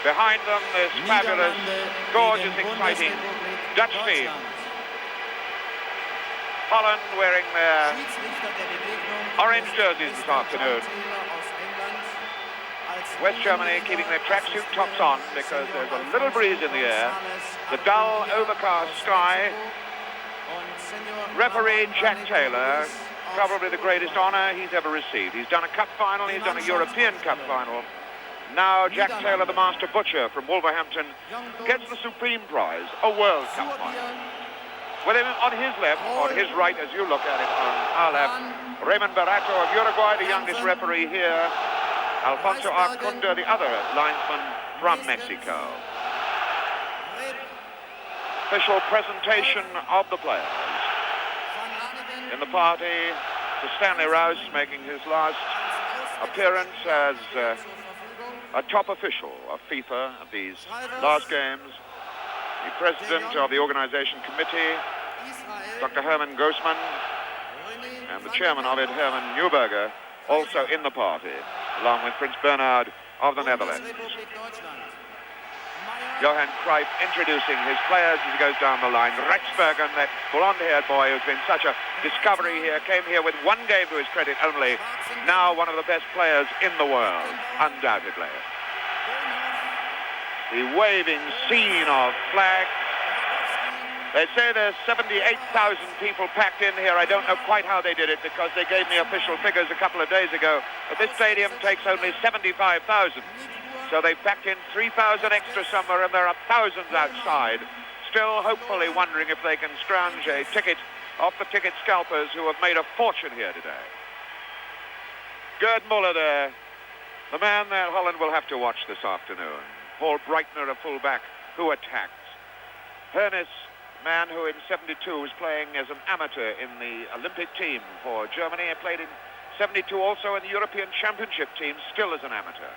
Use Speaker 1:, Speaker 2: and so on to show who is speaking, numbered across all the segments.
Speaker 1: Behind them, this fabulous, gorgeous, exciting Dutch team. Holland wearing their orange jerseys this afternoon. West Germany keeping their tracksuit tops on because there's a little breeze in the air. The dull, overcast sky. Referee Jack Taylor, probably the greatest honor he's ever received. He's done a cup final, he's done a European Cup final. Now Jack Taylor, the master butcher from Wolverhampton, gets the supreme prize, a World Cup final. With him on his left, on his right, as you look at it on our left, Raymond Barato of Uruguay, the youngest referee here. Alfonso Arcunda, the other linesman from Mexico. Official presentation of the players. In the party, Sir Stanley Rouse making his last appearance as a top official of FIFA at these last games. The president of the organization committee, Dr. Herman Grossman, and the chairman of it, Herman Neuberger, also in the party, along with Prince Bernhard of the Netherlands. Johan Cruyff introducing his players as he goes down the line. Rexbergen, that blonde-haired boy who's been such a discovery here, came here with one game to his credit only. Now one of the best players in the world, undoubtedly. The waving scene of flags. They say there's 78,000 people packed in here. I don't know quite how they did it because they gave me official figures a couple of days ago. But this stadium takes only 75,000. So they packed in 3,000 extra somewhere and there are thousands outside. Still hopefully wondering if they can scrounge a ticket off the ticket scalpers who have made a fortune here today. Gerd Müller there, the man that Holland will have to watch this afternoon. Paul Breitner, a fullback, who attacks. Hernes, man who in '72 was playing as an amateur in the Olympic team for Germany and played in '72 also in the European Championship team, still as an amateur.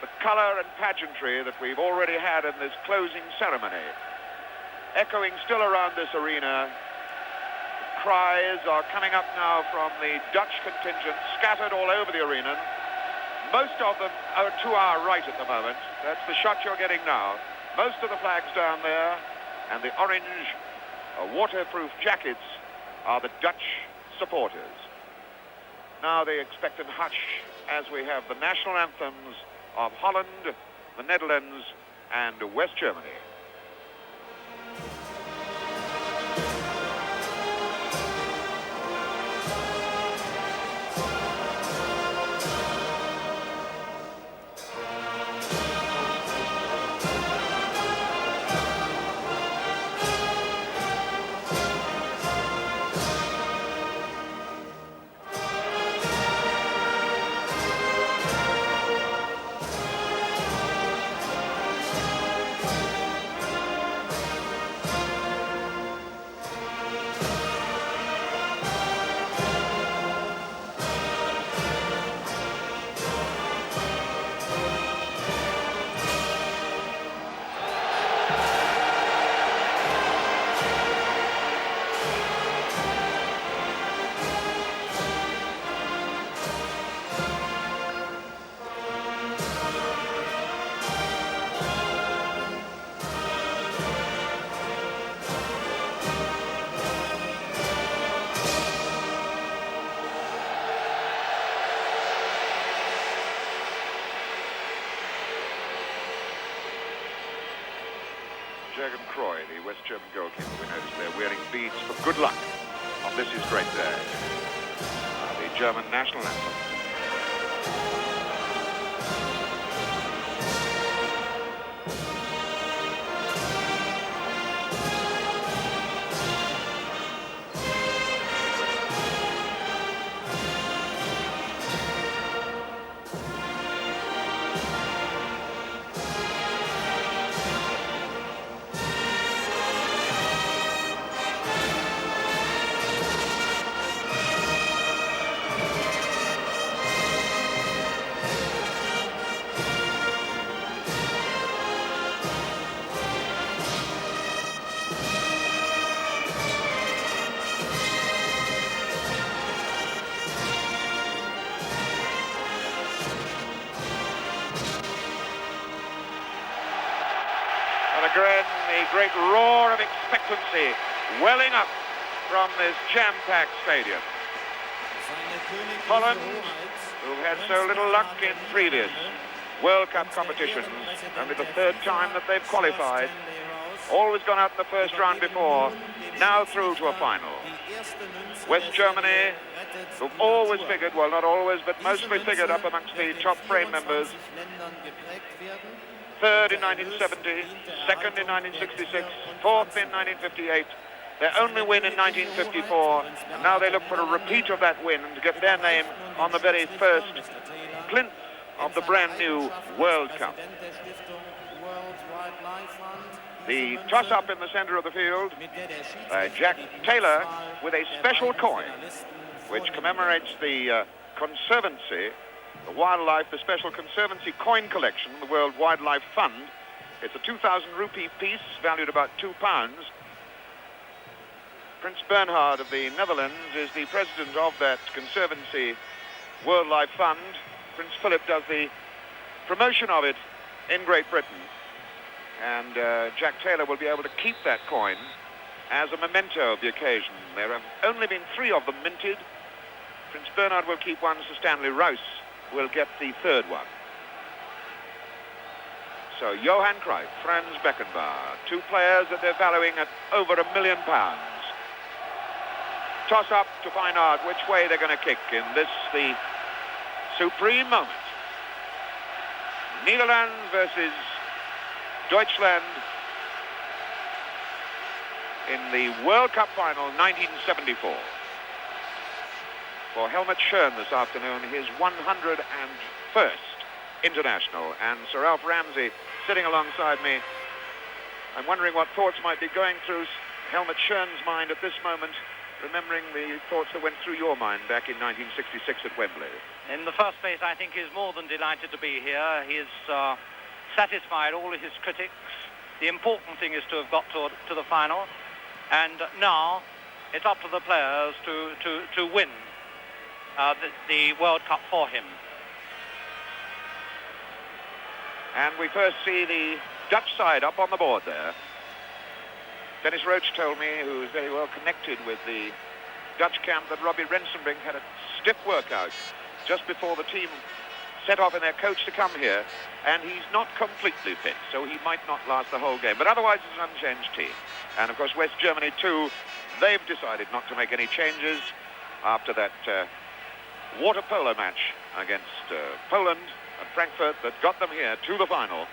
Speaker 1: The colour and pageantry that we've already had in this closing ceremony, echoing still around this arena. The cries are coming up now from the Dutch contingent, scattered all over the arena. Most of them are to our right at the moment. That's the shot you're getting now. Most of the flags down there and the orange waterproof jackets are the Dutch supporters. Now the expectant hush as we have the national anthems of Holland, the Netherlands, and West Germany. Cruyff, the West German goalkeeper, we noticed they're wearing beads for good luck on This Is Great Day. The German national anthem. again, the great roar of expectancy welling up from this jam-packed stadium. Holland, who've had so little luck in previous World Cup competitions, only the third time that they've qualified, always gone out in the first round before, now through to a final. West Germany, who've always figured, well, not always, but mostly figured up amongst the top frame members. Third in 1970, second in 1966, fourth in 1958. Their only win in 1954, and now they look for a repeat of that win to get their name on the very first plinth of the brand new World Cup. The toss-up in the center of the field by Jack Taylor with a special coin which commemorates the Conservancy, the wildlife, the Special Conservancy coin collection, the World Wildlife Fund. It's a 2,000 rupee piece valued about £2. Prince Bernhard of the Netherlands is the president of that Conservancy Wildlife Fund. Prince Philip does the promotion of it in Great Britain. And Jack Taylor will be able to keep that coin as a memento of the occasion. There have only been 3 of them minted. Prince Bernhard will keep one, Sir Stanley Rouse will get the third one. So Johan Cruyff, Franz Beckenbauer, 2 players that they're valuing at over £1 million. Toss up to find out which way they're going to kick in this, the supreme moment. Netherlands versus Deutschland in the World Cup Final 1974. For Helmut Schön this afternoon, his 101st international, and Sir Alf Ramsey sitting alongside me. I'm wondering what thoughts might be going through Helmut Schön's mind at this moment, remembering the thoughts that went through your mind back in 1966 at Wembley.
Speaker 2: In the first place, I think he's more than delighted to be here. He's satisfied all of his critics. The important thing is to have got to the final, and now it's up to the players to win the World Cup for him.
Speaker 1: And we first see the Dutch side up on the board there. Dennis Roach told me, who's very well connected with the Dutch camp, that Robbie Rensenbrink had a stiff workout just before the team set off in their coach to come here, and he's not completely fit, so he might not last the whole game. But otherwise, it's an unchanged team. And of course, West Germany too, they've decided not to make any changes after that water polo match against Poland at Frankfurt that got them here to the final.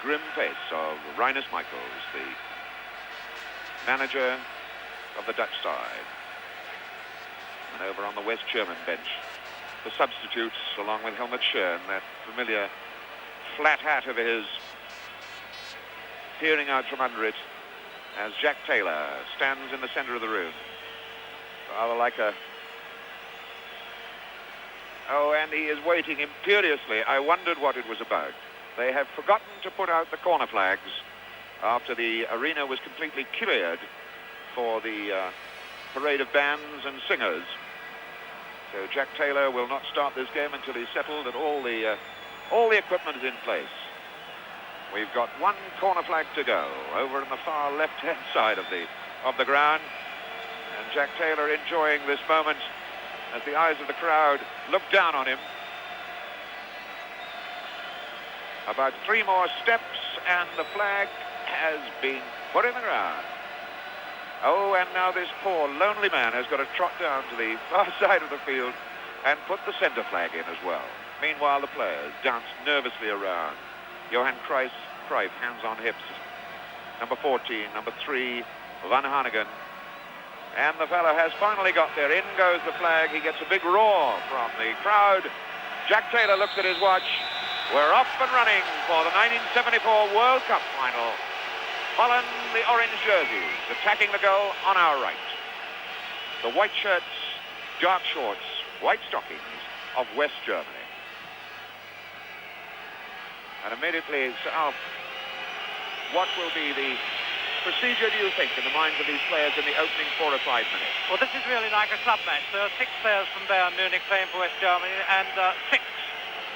Speaker 1: Grim face of Rinus Michels, the manager of the Dutch side. And over on the West German bench, the substitutes, along with Helmut Schön, that familiar flat hat of his, peering out from under it, as Jack Taylor stands in the center of the room. Rather like a... Oh, and he is waiting imperiously. I wondered what it was about. They have forgotten to put out the corner flags after the arena was completely cleared for the parade of bands and singers. So Jack Taylor will not start this game until he's settled that all the equipment is in place. We've got 1 corner flag to go over on the far left-hand side of the ground, and Jack Taylor enjoying this moment as the eyes of the crowd look down on him. About 3 more steps and the flag has been put in the ground. Oh, and now this poor lonely man has got to trot down to the far side of the field and put the center flag in as well. Meanwhile, the players dance nervously around. Johan Cruyff, hands on hips. Number 14, number 3, Van Hanegem. And the fellow has finally got there. In goes the flag. He gets a big roar from the crowd. Jack Taylor looks at his watch. We're off and running for the 1974 World Cup Final. Holland, the orange jerseys, attacking the goal on our right. The white shirts, dark shorts, white stockings of West Germany. And immediately, Alf, what will be the procedure do you think in the minds of these players in the opening 4 or 5 minutes?
Speaker 2: Well, this is really like a club match. There are 6 players from Bayern Munich playing for West Germany and 6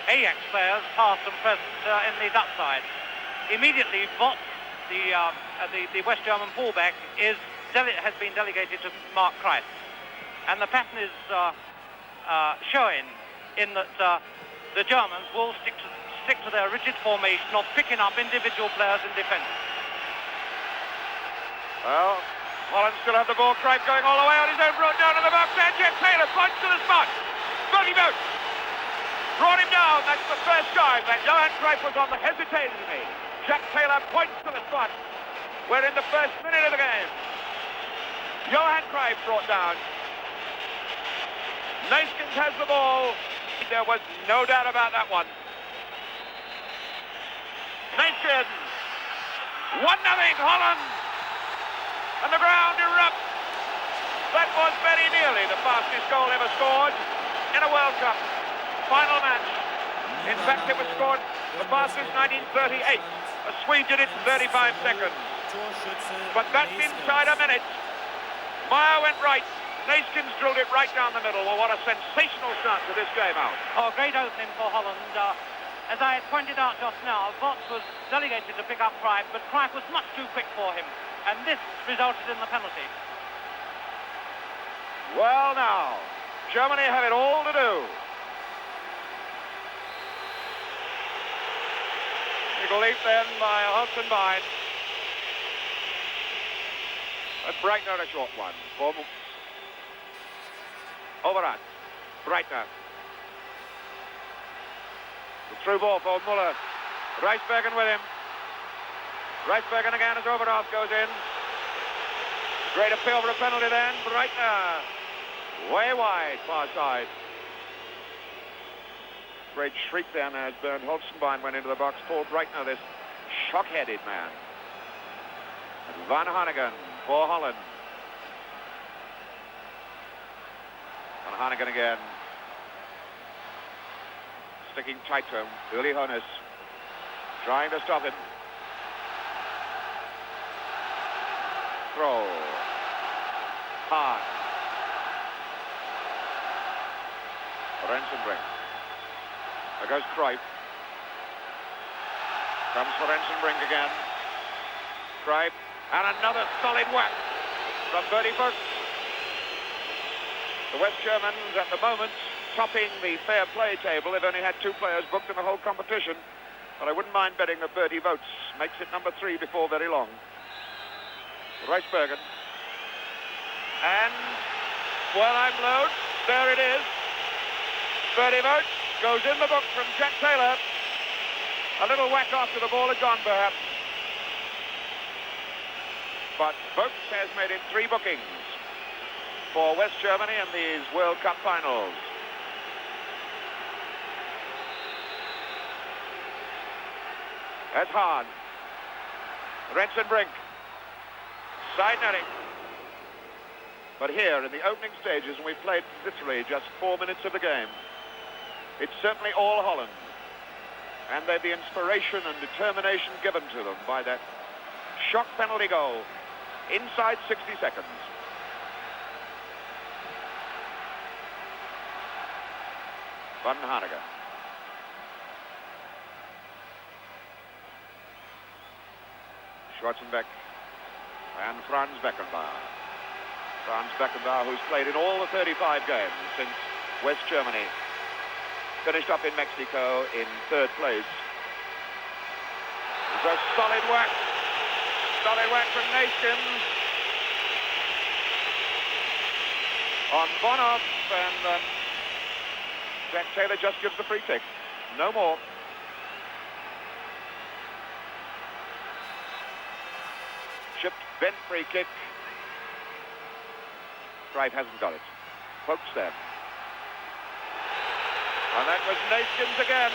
Speaker 2: Ajax players, past and present, in the Dutch side. Immediately, Vott, the West German fullback, has been delegated to Mark Cruyff. And the pattern is showing in that the Germans will stick to their rigid formation of picking up individual players in defence.
Speaker 1: Well, Holland still have the ball. Cruyff going all the way on his own, brought down in the box. And Jack Taylor points to the spot. Boogie boat. Brought him down. That's the first time that Johan Cruyff was on the hesitatingly. Jack Taylor points to the spot. We're in the first minute of the game. Johan Cruyff brought down. Neeskens has the ball. There was no doubt about that one. Neeskens. 1-0 Holland. And the ground erupts. That was very nearly the fastest goal ever scored in a World Cup final match. In fact, it was scored the fastest 1938. A Swede did it in 35 seconds. But that's inside a minute. Meyer went right. Neeskens drilled it right down the middle. Well, what a sensational start to this game out.
Speaker 2: Oh, great opening for Holland. As I pointed out just now, Vott was delegated to pick up Cruyff, but Cruyff was much too quick for him. And this resulted in the penalty.
Speaker 1: Well, now, Germany have it all to do. Big leap then by Holzenbein. And Breitner a short one. Overat. Breitner. The through ball for Müller. Reisbergen with him. Reisbergen again as Overat goes in. Great appeal for a penalty then. Breitner. Way wide, far side. Great shriek then as Bernd Holzenbein went into the box. Paul Breitner, this shock-headed man. And Van Hanegem for Holland. Van Hanegem again. Sticking tight to him. Uli Hoeneß trying to stop him. Throw. Hard. Rensenbrink. There goes Cruyff. Comes for Rensenbrink again. Cruyff. And another solid whack from Bertie Vogts. The West Germans at the moment topping the fair play table. They've only had 2 players booked in the whole competition. But I wouldn't mind betting that Bertie Vogts makes it number 3 before very long. Reisbergen. And, well, I'm low. There it is. Bertie Vogts goes in the book from Jack Taylor. A little whack after the ball had gone, perhaps. But Vogts has made it 3 bookings for West Germany in these World Cup finals. That's hard. Rensenbrink. Side netting. But here in the opening stages, and we've played literally just 4 minutes of the game, it's certainly all Holland. And they've the inspiration and determination given to them by that shock penalty goal inside 60 seconds. Van Hanegem. Schwarzenbeck and Franz Beckenbauer. Franz Beckenbauer, who's played in all the 35 games since West Germany finished up in Mexico in 3rd place. It's a solid whack. Solid whack from Neeskens. On Bonhoff, and Jack Taylor just gives the free kick. No more. Chipped, bent free kick. Cruyff hasn't got it. Pokes there. And that was Neeskens again.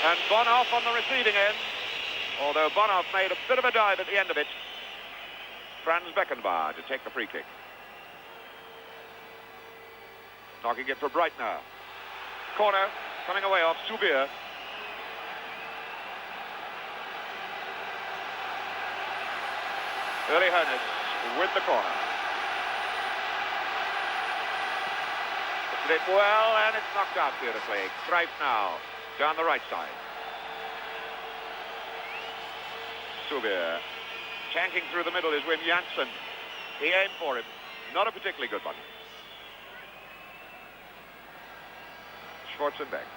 Speaker 1: And Bonhoff on the receiving end. Although Bonhoff made a bit of a dive at the end of it. Franz Beckenbauer to take the free kick. Knocking it for Breitner. Corner, coming away off Subir. Uli Hoeneß with the corner. Puts it well, and it's knocked out beautifully. Cruyff now, down the right side. Subier. Tanking through the middle is Wim Janssen. He aimed for him. Not a particularly good one. Schwarzenbeck.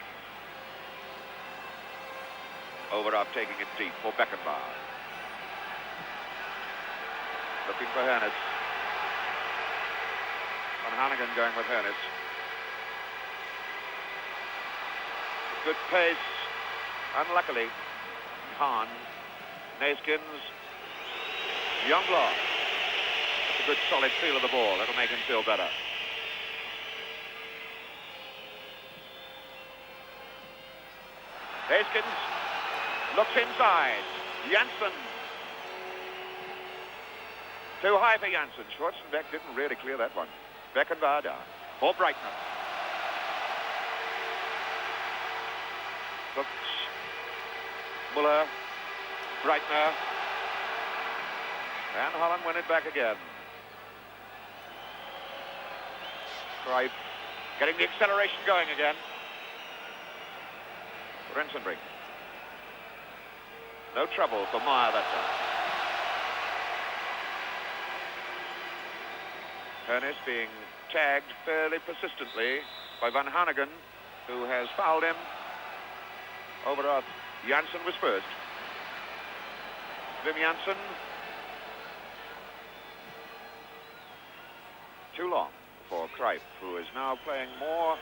Speaker 1: Overup taking it deep for Beckenbauer. Looking for Hoeneß. Van Hanegem going with Hoeneß. Good pace. Unluckily, Hahn. Neeskens. Youngblood. That's a good solid feel of the ball. That'll make him feel better. Neeskens looks inside. Janssen. Too high for Janssen. Schwarzenbeck didn't really clear that one. Beckenbauer down. For Breitner. Looks. Müller. Breitner. And Holland won it back again. Cruyff getting the acceleration going again. Rensenbrink. No trouble for Meyer that time. Hoeneß being tagged fairly persistently by Van Hanegem, who has fouled him. Overup. Janssen was first. Wim Janssen. Too long for Cruyff, who is now playing more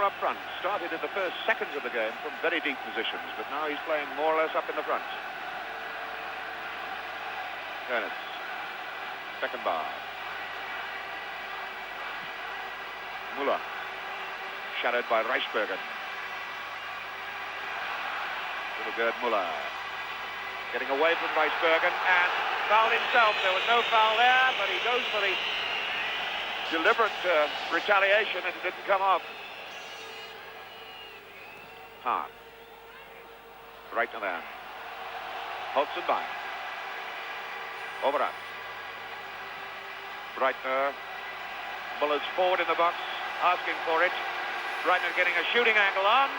Speaker 1: up front. Started in the first seconds of the game from very deep positions, but now he's playing more or less up in the front. Hoeneß. Beckenbauer. Müller. Shadowed by Reichsbergen. Little Gerd Müller. Getting away from Reichsbergen and fouled himself. There was no foul there, but he goes for the deliberate retaliation, and it didn't come off. Hahn. Right to them. Holzenbein. Overup. Breitner. Muller's forward in the box, asking for it. Breitner getting a shooting angle on,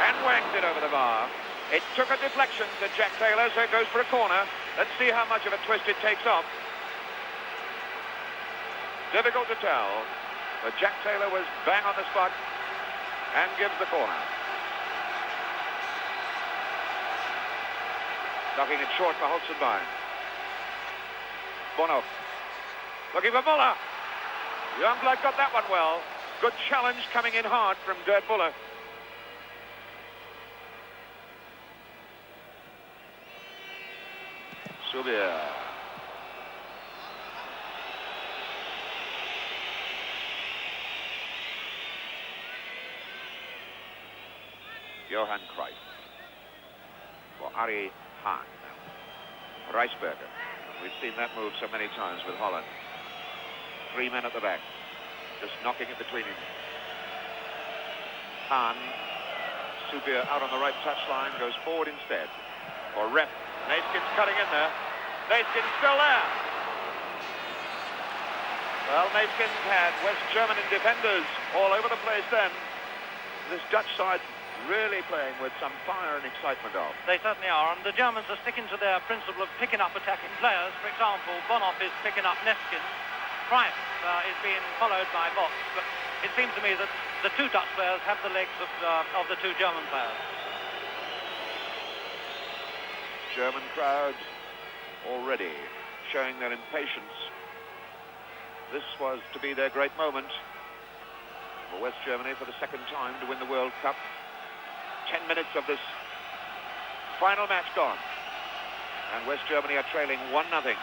Speaker 1: and whacked it over the bar. It took a deflection to Jack Taylor, so it goes for a corner. Let's see how much of a twist it takes off. Difficult to tell, but Jack Taylor was bang on the spot and gives the corner. Knocking it short for Holzenbein. Bono. Looking for Müller. Youngblood got that one well. Good challenge coming in hard from Gerd Müller. Subier. Johan Cruyff. For Ari Hahn. Reichsberger. We've seen that move so many times with Holland. 3 men at the back. Just knocking it between him. Hahn. Subier out on the right touchline. Goes forward instead. For Rep. Neeskens cutting in there. Neeskens still there. Well, Neeskens had West German defenders all over the place then. This Dutch side really playing with some fire and excitement of.
Speaker 2: They certainly are, and the Germans are sticking to their principle of picking up attacking players. For example, Bonhoff is picking up Neeskens. Cruyff is being followed by Box, but it seems to me that the two Dutch players have the legs of the two German players.
Speaker 1: German crowd already showing their impatience. This was to be their great moment for West Germany for the second time to win the World Cup. 10 minutes of this final match gone, and West Germany are trailing 1-0.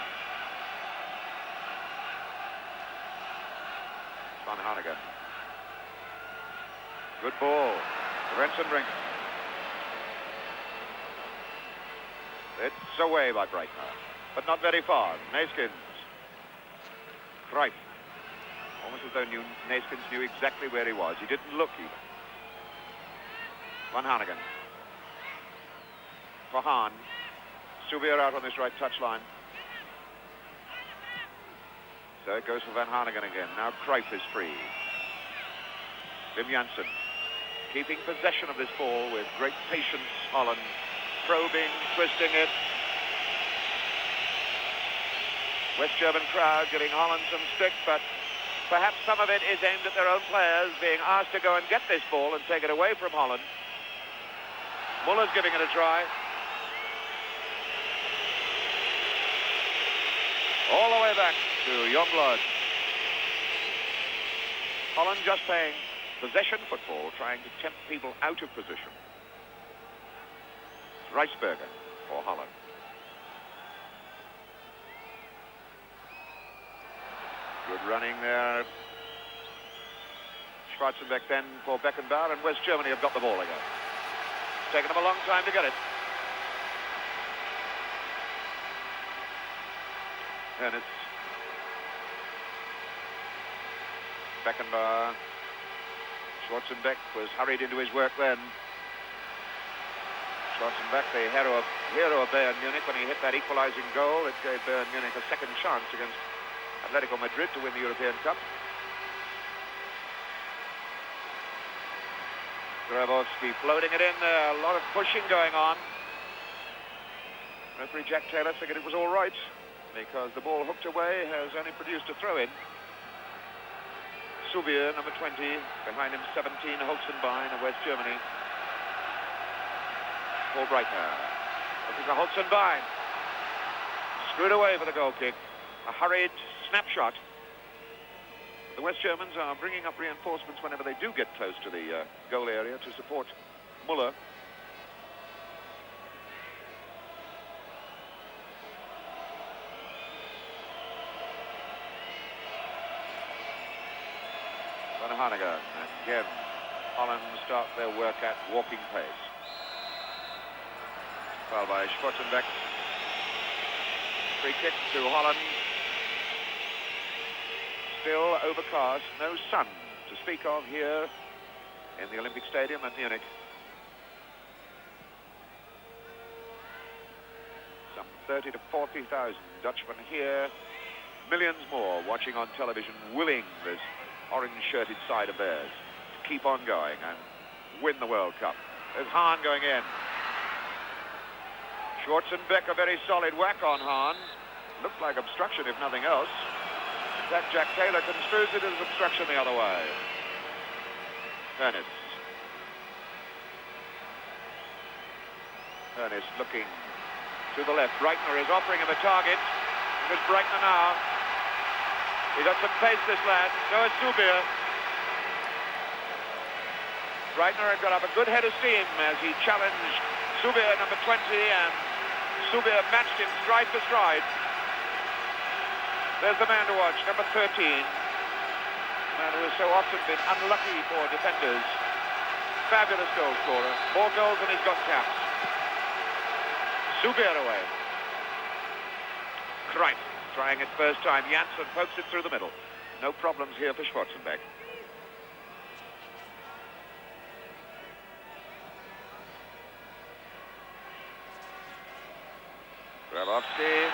Speaker 1: Van Hanegem. Good ball. Rensenbrink. It's away by Breitner, but not very far. Neeskens. Cruyff. Almost as though Neeskens knew exactly where he was. He didn't look even. Van Hanegem. For Hahn. Subier out on this right touchline. So it goes for Van Hanegem again. Now Cruyff is free. Wim Jansen keeping possession of this ball with great patience. Holland probing, twisting it. West German crowd giving Holland some stick, but perhaps some of it is aimed at their own players, being asked to go and get this ball and take it away from Holland. Müller's giving it a try. All the way back to Youngblood. Holland just playing possession football, trying to tempt people out of position. It's Reisberger for Holland. Good running there. Schwarzenbeck then for Beckenbauer, and West Germany have got the ball again. It's taken them a long time to get it. Ernest. Beckenbauer. Schwarzenbeck was hurried into his work then. Schwarzenbeck, the hero of Bayern Munich, when he hit that equalizing goal, it gave Bayern Munich a second chance against Atletico Madrid to win the European Cup. Grabowski floating it in there, a lot of pushing going on. Referee Jack Taylor figured it was all right because the ball hooked away has only produced a throw-in. Subier, number 20, behind him 17, Holzenbein of West Germany. For Breitner. This is a Holzenbein. Screwed away for the goal kick. A hurried snapshot. The West Germans are bringing up reinforcements whenever they do get close to the goal area to support Müller. Van Hanegem, and again, Holland start their work at walking pace. Foul by Schwarzenbeck. Free kick to Holland. Still overcast, no sun to speak of here in the Olympic Stadium at Munich. Some 30 to 40,000 Dutchmen here, millions more watching on television, willing this orange-shirted side of theirs to keep on going and win the World Cup. There's Hahn going in. Schwarzenbeck, a very solid whack on Hahn. Looked like obstruction, if nothing else. In fact, Jack Taylor construes it as obstruction the other way. Ernest. Ernest looking to the left. Breitner is offering him a target. There's Breitner now. He got some pace, this lad. So is Subier. Breitner had got up a good head of steam as he challenged Subier, number 20, and Subier matched him stride for stride. There's the man to watch, number 13. The man who has so often been unlucky for defenders. Fabulous goal scorer. More goals than he's got caps. Subier away. Cruyff trying it first time. Jansen pokes it through the middle. No problems here for Schwarzenbeck. Grabowski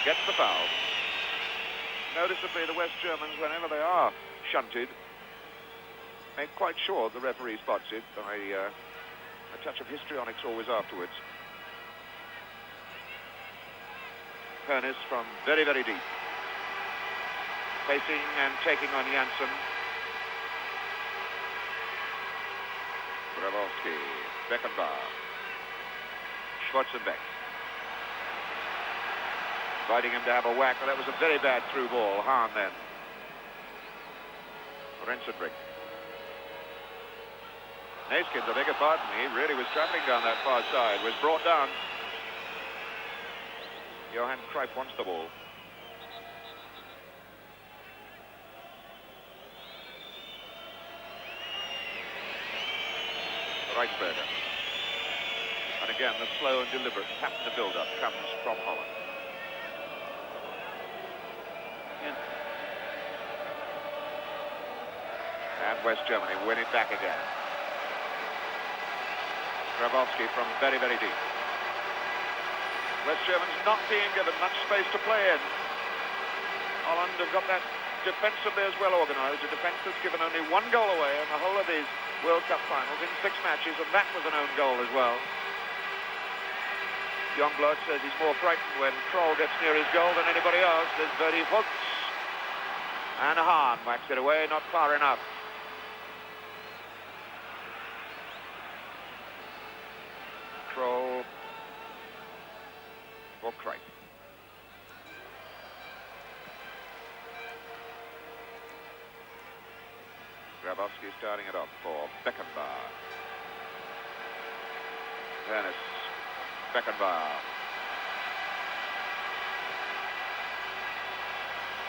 Speaker 1: gets the foul. Noticeably, the West Germans, whenever they are shunted, make quite sure the referee spots it by a touch of histrionics always afterwards. Ernest from very, very deep. Facing and taking on Jansen. Grabowski, Beckenbauer, Schwarzenbeck. Inviting him to have a whack, but that was a very bad through ball. Hahn then. Rensenbrink. Neeskens, I beg your pardon, he really was travelling down that far side, was brought down. Johan Cruyff wants the ball. Reisberger. And again, the slow and deliberate pattern of build-up comes from Holland. And West Germany win it back again. Grabowski from very, very deep. West Germans not being given much space to play in. Holland Holland have got that defensively as well organised. A defence that's given only 1 goal away in the whole of these World Cup finals in 6 matches, and that was an own goal as well. Youngblood says he's more frightened when Kroll gets near his goal than anybody else. There's Bertie Hooks. And Hahn whacks it away, not far enough. Kroll for Cruyff. Grabowski starting it off for Beckenbauer. Dennis. Beckenbauer.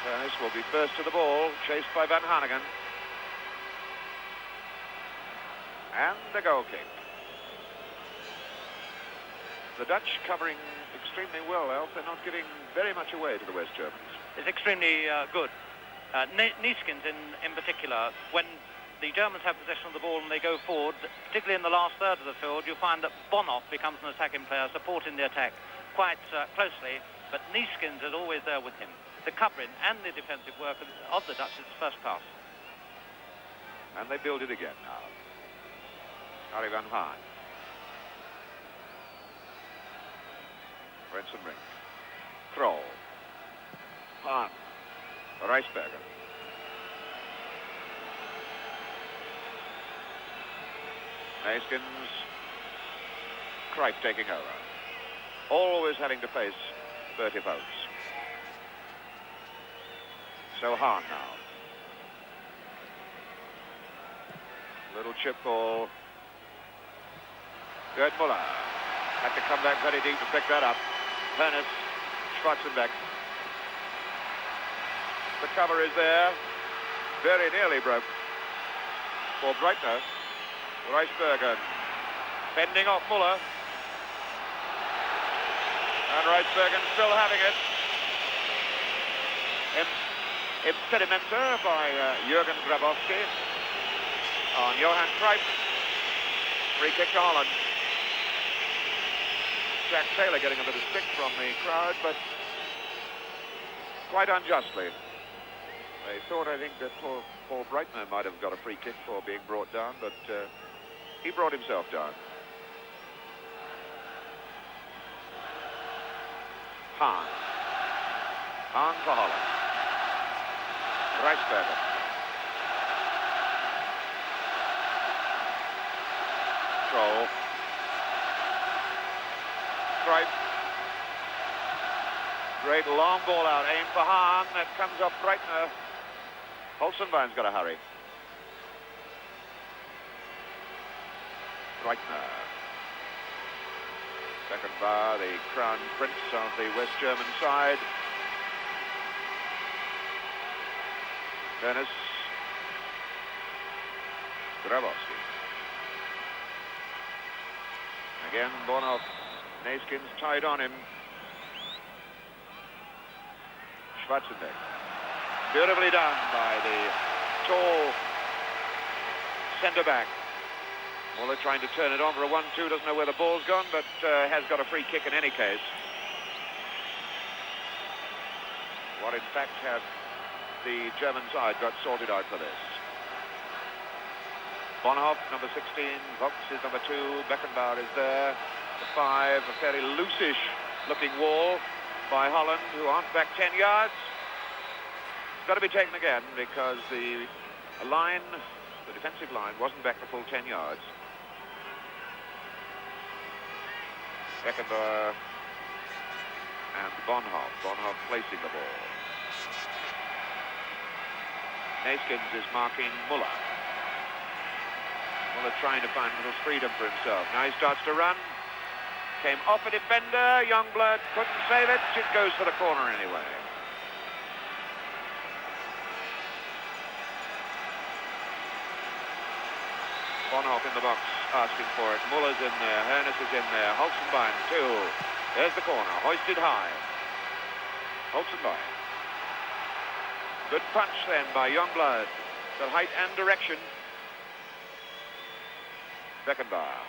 Speaker 1: Dennis will be first to the ball, chased by Van Hanegem. And the goal kick. The Dutch covering extremely well, Alf. They're not giving very much away to the West Germans.
Speaker 2: It's extremely good. Neeskens in particular, when the Germans have possession of the ball and they go forward, particularly in the last third of the field, you find that Bonhoff becomes an attacking player, supporting the attack quite closely, but Neeskens is always there with him. The covering and the defensive work of the Dutch is first class.
Speaker 1: And they build it again now. Harry van Haan. Rensenbrink. Kroll. Hahn. Reisberger. Neeskens. Cruyff taking over. Always having to face Bertie Hooks. So Hahn now. Little chip ball. Gerd Müller. Had to come back very deep to pick that up. Hennis. Schwarzenbeck. The cover is there. Very nearly broke. For Breitner. Reisberger. Fending off Müller. And Reisberger still having it. Impedimenta by Jürgen Grabowski on Johan Cruyff. Free kick to Holland. Jack Taylor getting a bit of stick from the crowd, but quite unjustly. They thought, I think, that Paul Breitner might have got a free kick for being brought down, but he brought himself down. Hahn. Hahn for Holland. Reisberger. Kroll. Cruyff. Great long ball out, aim for Hahn. That comes off Breitner. Holzenbein's got to hurry. Breitner. Beckenbauer, the crown prince of the West German side. Dennis. Grabowski. Again, Bonhoff. Neeskens tied on him. Schwarzenbeck. Beautifully done by the tall centre-back. Müller trying to turn it on for a 1-2. Doesn't know where the ball's gone, but has got a free kick in any case. What, in fact, have the German side got sorted out for this? Bonhoff, number 16. Vox is number 2. Beckenbauer is there. The 5, a fairly loosish-looking wall by Holland, who aren't back 10 yards. It's got to be taken again because the line, the defensive line, wasn't back the full 10 yards. Beckenbauer and Bonhoff. Bonhoff placing the ball. Neeskens is marking Müller. Müller trying to find a little freedom for himself. Now he starts to run. Came off a defender. Youngblood couldn't save it. It goes for the corner anyway. Bonhoff in the box asking for it. Müller's in there. Hennis is in there. Holzenbein too. There's the corner. Hoisted high. Holzenbein. Good punch then by Youngblood. The height and direction. Beckenbauer.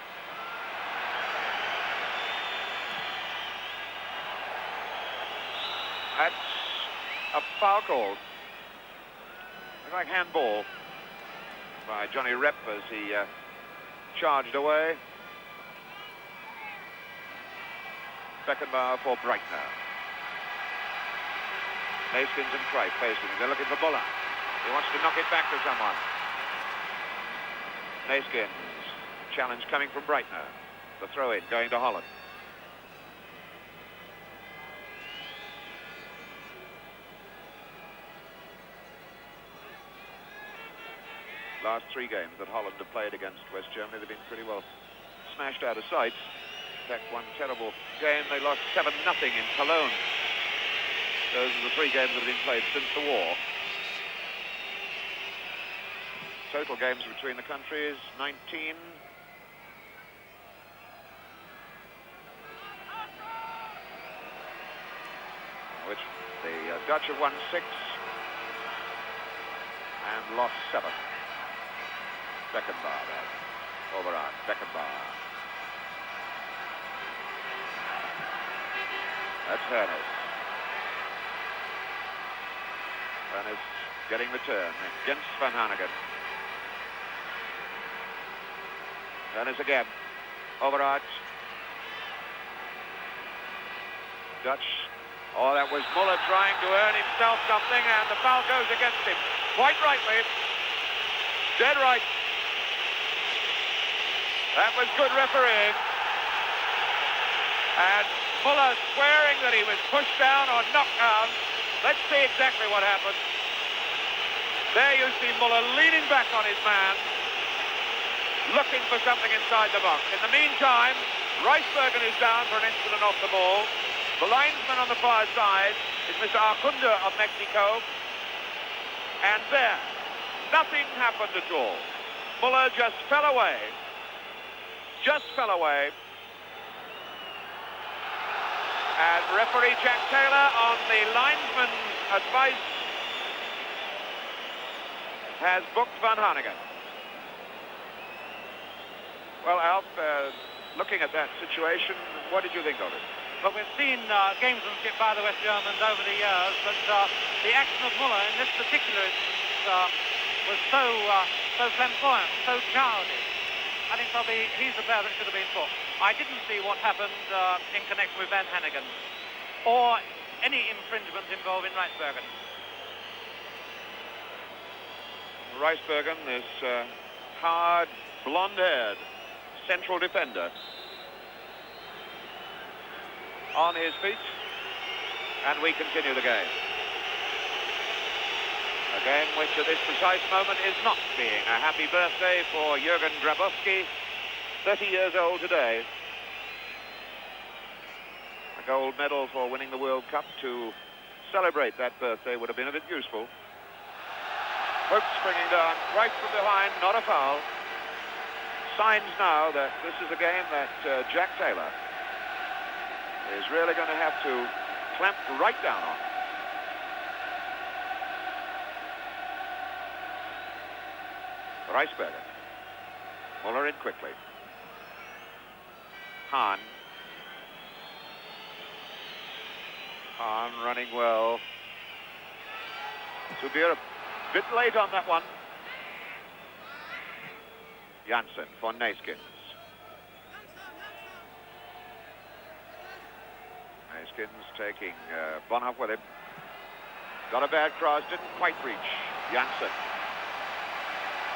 Speaker 1: That's a foul called. Looked like handball by Johnny Rep as he charged away. Beckenbauer for Breitner. Neeskens and Cruyff facing him. They're looking for Müller. He wants to knock it back to someone. Neeskens. Challenge coming from Breitner. The throw-in going to Holland. Last 3 games that Holland have played against West Germany, they've been pretty well smashed out of sight. In fact, one terrible game, they lost 7-0 in Cologne. Those are the 3 games that have been played since the war. Total games between the countries, 19. Which the Dutch have won 6 and lost 7. Beckenbauer there. Overarm, Beckenbauer. That's Herners. Herners getting the turn against Van Hanegem. Herners again. Overarm. Dutch. Oh, that was Müller trying to earn himself something, and the foul goes against him. Quite rightly. Dead right. That was good refereeing. And Müller swearing that he was pushed down or knocked down. Let's see exactly what happened. There you see Müller leaning back on his man, looking for something inside the box. In the meantime, Reisbergen is down for an incident off the ball. The linesman on the far side is Mr. Arcunda of Mexico. And there, nothing happened at all. Müller just fell away. Just fell away. And referee Jack Taylor, on the linesman's advice, has booked Van Hanegem. Well, Alf, looking at that situation, what did you think of it?
Speaker 2: But we've seen gamesmanship by the West Germans over the years, but the action of Müller in this particular instance was so flamboyant, so childish. I think probably he's the player that should have been booked. I didn't see what happened in connection with Van Hanegem or any infringement involving Reisbergen.
Speaker 1: Reisbergen, this hard, blonde-haired central defender, on his feet, and we continue the game. A game which at this precise moment is not being a happy birthday for Jürgen Grabowski, 30 years old today. A gold medal for winning the World Cup. To celebrate that birthday would have been a bit useful. Hope springing down right from behind, not a foul. Signs now that this is a game that Jack Taylor is really going to have to clamp right down on. Reisbergen. Müller in quickly. Hahn. Hahn running well. To be a bit late on that one. Janssen for Neeskens. Neeskens taking Bonhoff with him. Got a bad cross, didn't quite reach. Janssen.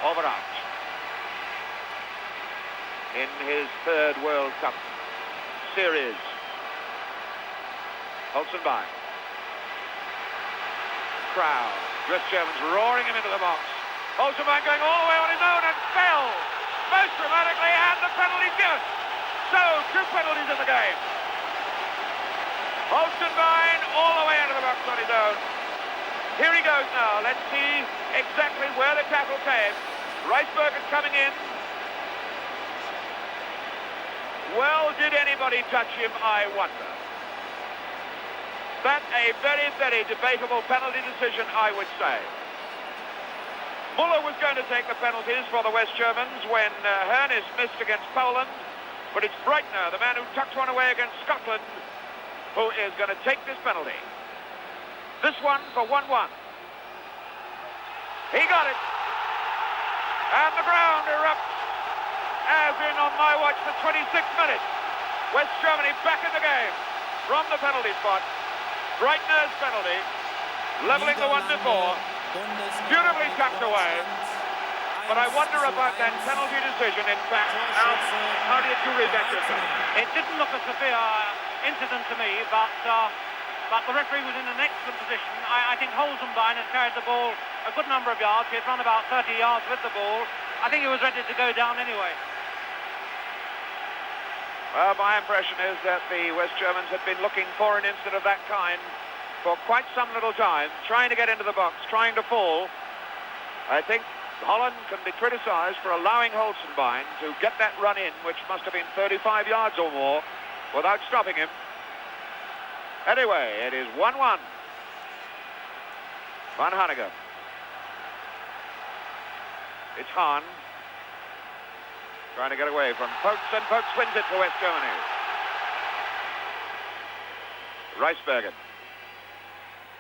Speaker 1: Overarm. In his 3rd World Cup series. Holzenbein. Crowd. West Germans roaring him into the box. Holzenbein going all the way on his own and fell. Most dramatically, and the penalty's given. So, 2 penalties in the game. Holzenbein all the way into the box on his own. Here he goes now. Let's see exactly where the tackle came. Reisbergen coming in. Well, did anybody touch him, I wonder. That's a very, very debatable penalty decision, I would say. Müller was going to take the penalties for the West Germans when Herners missed against Poland, but it's Breitner, the man who tucked one away against Scotland, who is going to take this penalty. This one for 1-1. He got it. And the ground erupts, as in on my watch, the 26th minute. West Germany back in the game from the penalty spot. Breitner's penalty, leveling the one before, beautifully tucked away. But I wonder about that penalty decision, in fact. How did you read that yourself?
Speaker 2: It didn't look a severe incident to me, but the referee was in an excellent position. I think Holzenbein has carried the ball a good number of yards. He had run about 30 yards with the ball. I think he was ready to go down anyway.
Speaker 1: Well, my impression is that the West Germans had been looking for an incident of that kind for quite some little time, trying to get into the box, trying to fall. I think Holland can be criticised for allowing Holzenbein to get that run in, which must have been 35 yards or more, without stopping him. Anyway, it is 1-1. Van Hanegem. It's Hahn. Trying to get away from Pokes, and Pokes wins it for West Germany. Reisbergen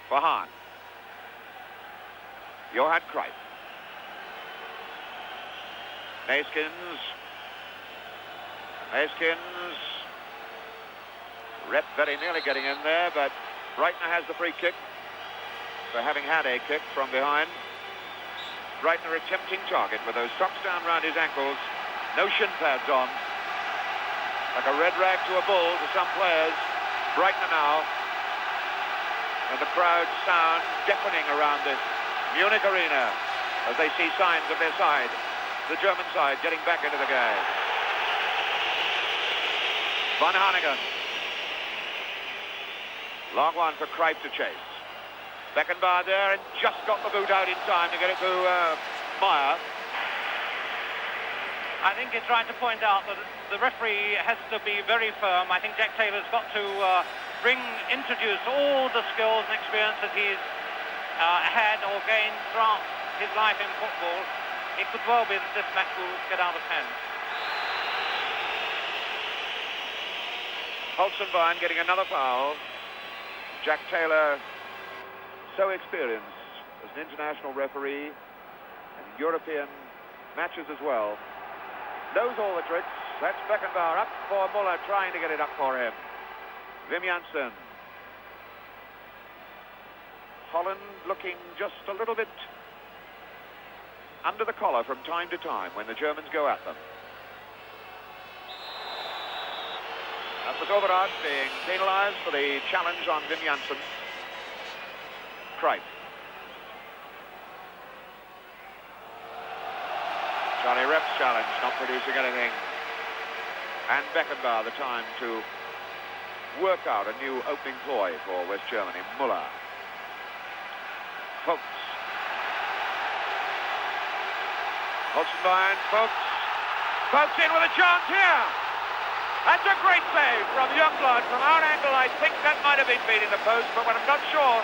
Speaker 1: for Hahn. Johan Cruyff. Neeskens. Rep very nearly getting in there, but Breitner has the free kick for having had a kick from behind. Breitner attempting target with those socks down round his ankles. No shin pads on. Like a red rag to a bull to some players. Breitner now. And the crowd sound deafening around this Munich arena as they see signs of their side, the German side, getting back into the game. Van Hanegem. Long one for Cruyff to chase. Beckenbauer there and just got the boot out in time to get it to Meyer.
Speaker 2: I think it's right to point out that the referee has to be very firm. I think Jack Taylor's got to introduce all the skills and experience that he's had or gained throughout his life in football. It could well be that this match will get out of hand.
Speaker 1: Holzenbein getting another foul. Jack Taylor, so experienced as an international referee and European matches as well. Knows all the tricks. That's Beckenbauer up for Müller, trying to get it up for him. Wim Janssen. Holland looking just a little bit under the collar from time to time when the Germans go at them. That was Overard being penalised for the challenge on Wim Janssen. Cruyff. Charlie Rep's challenge, not producing anything. And Beckenbauer the time to work out a new opening ploy for West Germany. Müller. Pokes. Holzenbein, Pokes. Pokes in with a chance here. That's a great save from Youngblood. From our angle, I think that might have been beating the post, but I'm not sure.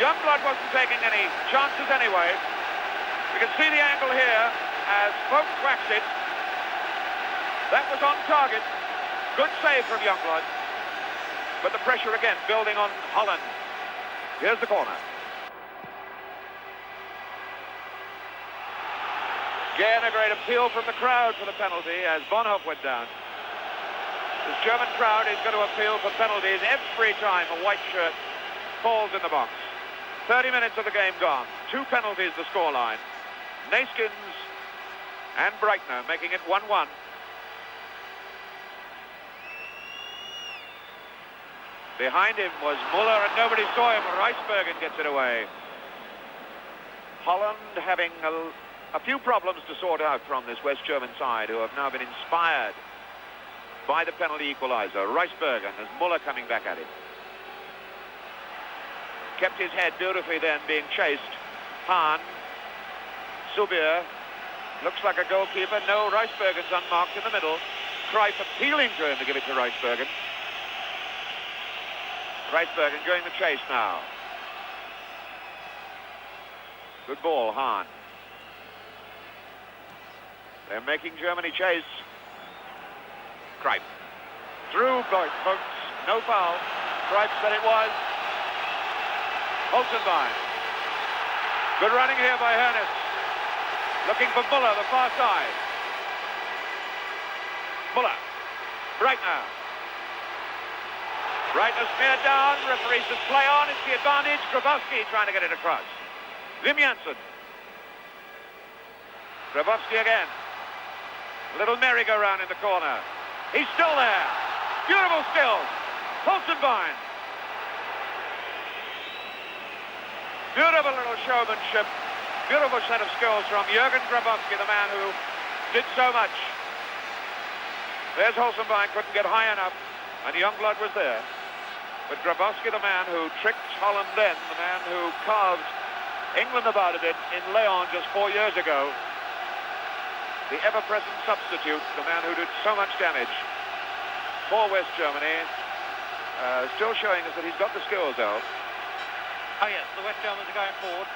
Speaker 1: Youngblood wasn't taking any chances anyway. You can see the angle here as Pokes whacks it. That was on target. Good save from Youngblood. But the pressure again building on Holland. Here's the corner. Again, a great appeal from the crowd for the penalty as Bonhoff went down. This German crowd is going to appeal for penalties every time a white shirt falls in the box. 30 minutes of the game gone. 2 penalties the scoreline. Neeskens and Breitner making it 1-1. Behind him was Müller and nobody saw him. Reisbergen gets it away. Holland having a few problems to sort out from this West German side, who have now been inspired by the penalty equalizer. Reisbergen as Müller coming back at him. Kept his head beautifully then, being chased. Hahn. Subir. Looks like a goalkeeper. No, Reisbergen's unmarked in the middle. Cruyff appealing to him to give it to Reisbergen. Reisbergen going the chase now. Good ball, Hahn. They're making Germany chase. Cruyff. Through Pokes. No foul. Cruyff said it was. Holzenbein. Good running here by Hernes. Looking for Müller, the far side. Müller. Breitner. Breitner smeared down. Referee says play on. It's the advantage. Grabowski trying to get it across. Wim Janssen. Grabowski again. A little merry-go-round in the corner. He's still there. Beautiful stills. Holzenbein. Beautiful little showmanship. Beautiful set of skills from Jürgen Grabowski, the man who did so much. There's Holzenbein, couldn't get high enough, and Youngblood was there. But Grabowski, the man who tricked Holland then, the man who carved England about it in Leon just 4 years ago, the ever-present substitute, the man who did so much damage for West Germany, still showing us that he's got the skills out.
Speaker 2: Oh yes, the West Germans are going forward.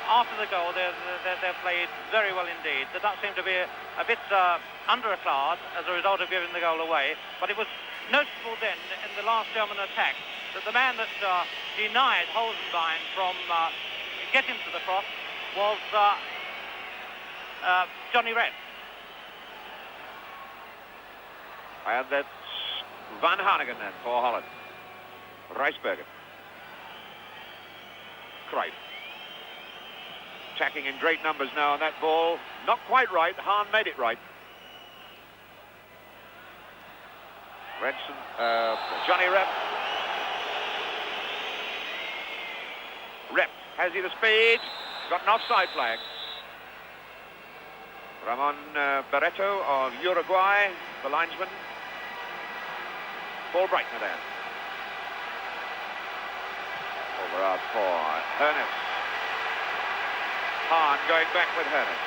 Speaker 2: After the goal, they've played very well indeed. The Dutch seem to be a bit under a cloud as a result of giving the goal away. But it was noticeable then in the last German attack that the man that denied Holzenbein from getting to the cross was Johnny Red.
Speaker 1: And that's Van Hanegem then for Holland. Rijsbergen. Cruyff. Attacking in great numbers now on that ball. Not quite right. Hahn made it right. Johnny Rep. Rep. Has he the speed? Got an offside flag. Ramon Barreto of Uruguay, the linesman. Paul Breitner there. Over out for Hernes. Hahn going back with Hernes.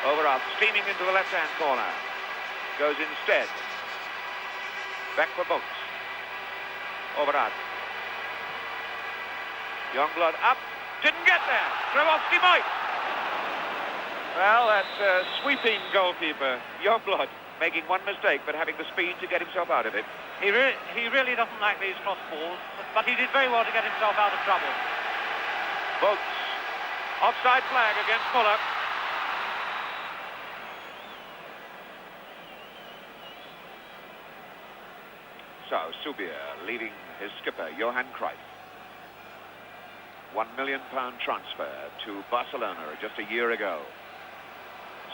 Speaker 1: Over out, steaming into the left-hand corner. Goes instead. Back for Boats. Over out. Youngblood up. Didn't get there. Grabowski might. Well, that's a sweeping goalkeeper. Youngblood making one mistake, but having the speed to get himself out of it.
Speaker 2: He really doesn't like these cross balls, but he did very well to get himself out of trouble.
Speaker 1: Boats. Offside flag against Müller. So, Subier leaving his skipper, Johan Cruyff. £1 million transfer to Barcelona just a year ago.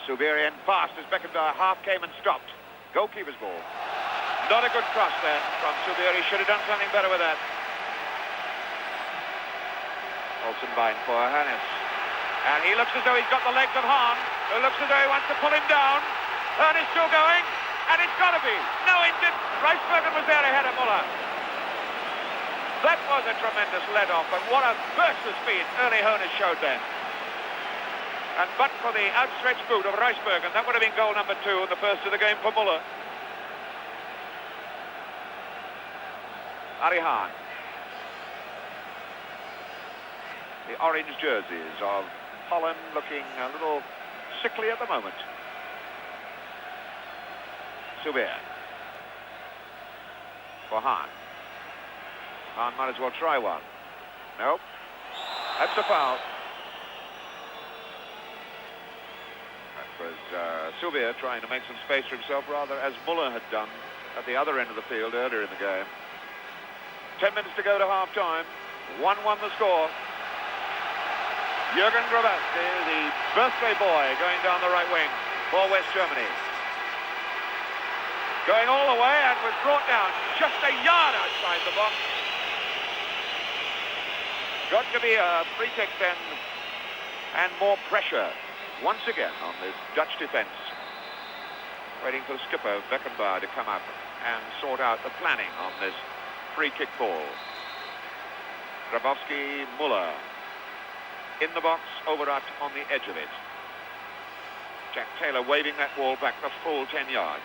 Speaker 1: Subier in fast as Beckenbauer half came and stopped. Goalkeeper's ball. Not a good cross there from Subier. He should have done something better with that. Holzenbein for Hernes. And he looks as though he's got the legs of Hahn, who looks as though he wants to pull him down. Hernes still going, and it's got to be. No, it didn't. Rijsbergen was there ahead of Müller. That was a tremendous let-off, but what a burst of speed early Hernes showed then. And but for the outstretched boot of Rijsbergen, that would have been goal number 2 and the first of the game for Müller. Ari Hahn. The orange jerseys of Holland looking a little sickly at the moment. Subier. For Hahn. Hahn might as well try one. Nope. That's a foul. That was Subier trying to make some space for himself, rather as Müller had done at the other end of the field earlier in the game. 10 minutes to go to half-time. 1-1 the score. Jürgen Grabowski, the birthday boy, going down the right wing for West Germany. Going all the way and was brought down just a yard outside the box. Got to be a free kick then, and more pressure once again on this Dutch defence. Waiting for the skipper, Beckenbauer, to come up and sort out the planning on this free kick ball. Grabowski, Müller in the box, Overath on the edge of it. Jack Taylor waving that ball back the full 10 yards.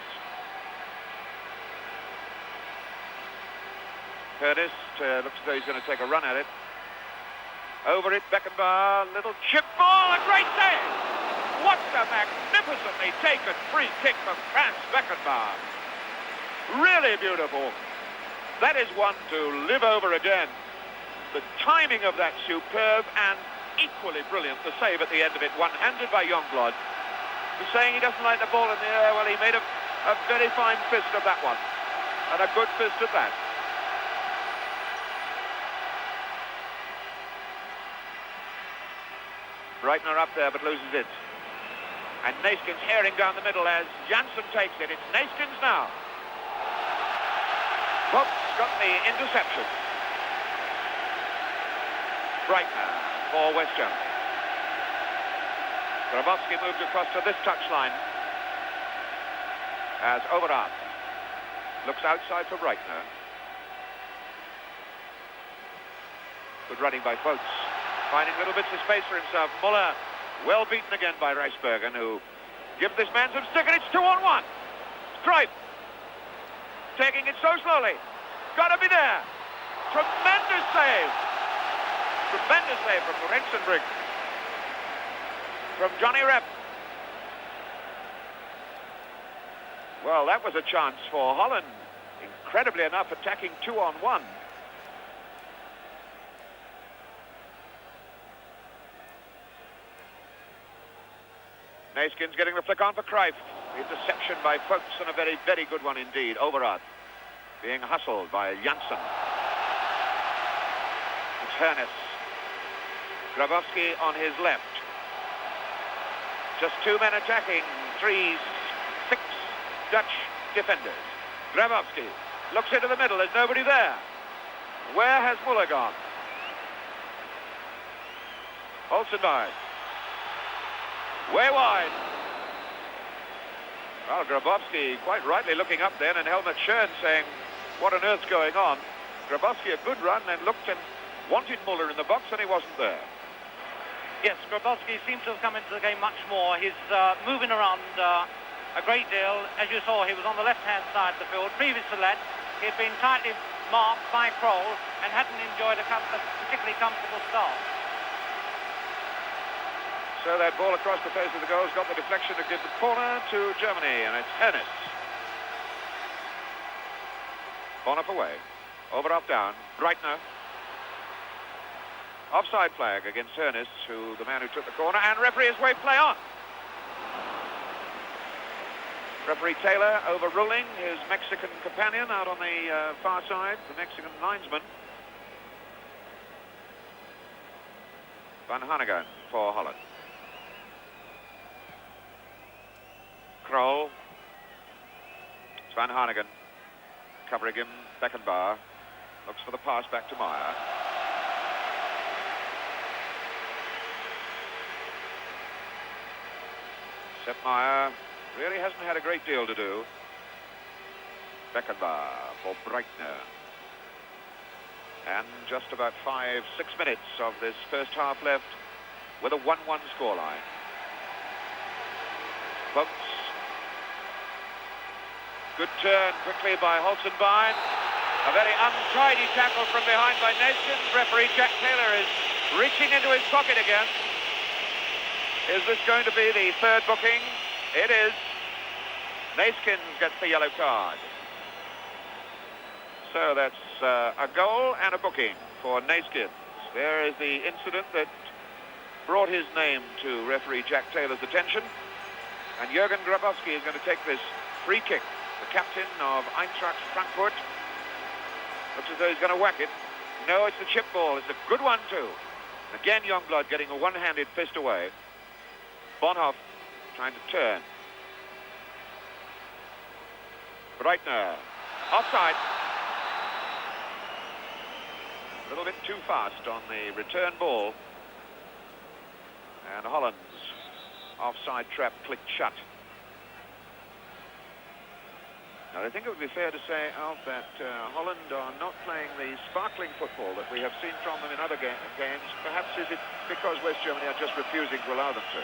Speaker 1: Curtis looks as though he's going to take a run at it. Over it, Beckenbauer, little chip ball, a great save! What a magnificently taken free kick from Franz Beckenbauer. Really beautiful. That is one to live over again. The timing of that superb and equally brilliant. The save at the end of it, one-handed by Youngblood. He's saying he doesn't like the ball in the air. Well, he made a very fine fist of that one. And a good fist at that. Breitner up there, but loses it. And Neeskens herring down the middle as Janssen takes it. It's Neeskens now. Pope's got the interception. Breitner for West Germany. Grabowski moved across to this touchline as Overath looks outside for Breitner. Good running by Voets, finding little bits of space for himself. Müller, well beaten again by Reisbergen, who gives this man some stick, and it's 2-on-1. Cruyff taking it so slowly. Got to be there. Tremendous save. Tremendous save from Rensenbrink. From Johnny Rep. Well, that was a chance for Holland. Incredibly enough, attacking 2-on-1. Neeskens getting the flick on for Cruyff. The interception by Voets, and a very, very good one indeed. Overath being hustled by Janssen. It's Hernes. Grabowski on his left. Just two men attacking, 6 Dutch defenders. Grabowski looks into the middle, there's nobody there. Where has Müller gone? Olsenbein. Way wide. Well, Grabowski quite rightly looking up then, and Helmut Schön saying, what on earth's going on? Grabowski a good run and looked and wanted Müller in the box, and he wasn't there.
Speaker 2: Yes, Grabowski seems to have come into the game much more. He's moving around a great deal. As you saw, he was on the left-hand side of the field. Previous to that, he had been tightly marked by Kroll and hadn't enjoyed a particularly comfortable start.
Speaker 1: So that ball across the face of the goal has got the deflection to give the corner to Germany, and it's Hernes. Bonhoff away. Overath down. Breitner. Offside flag against Hernes, the man who took the corner, and referee has waved play on. Referee Taylor overruling his Mexican companion out on the far side, the Mexican linesman. Van Hanegem for Holland. Kroll. It's Van Hanegem covering him. Beckenbauer looks for the pass back to Meyer. Sepp Meyer really hasn't had a great deal to do. Beckenbauer for Breitner. And just about 5-6 minutes of this first half left with a 1-1 scoreline. Voets. Good turn quickly by Olsenbein. A very untidy tackle from behind by Neeskens. Referee Jack Taylor is reaching into his pocket again. Is this going to be the third booking? It is. Neeskens gets the yellow card. So that's a goal and a booking for Neeskens. There is the incident that brought his name to referee Jack Taylor's attention. And Jürgen Grabowski is going to take this free kick. The captain of Eintracht Frankfurt. Looks as though he's going to whack it. No, it's the chip ball. It's a good one too. Again, Youngblood getting a one-handed fist away. Bonhoff trying to turn. Breitner. Offside. A little bit too fast on the return ball. And Holland's offside trap clicked shut. Now, I think it would be fair to say, Alf, that Holland are not playing the sparkling football that we have seen from them in other games. Perhaps is it because West Germany are just refusing to allow them to?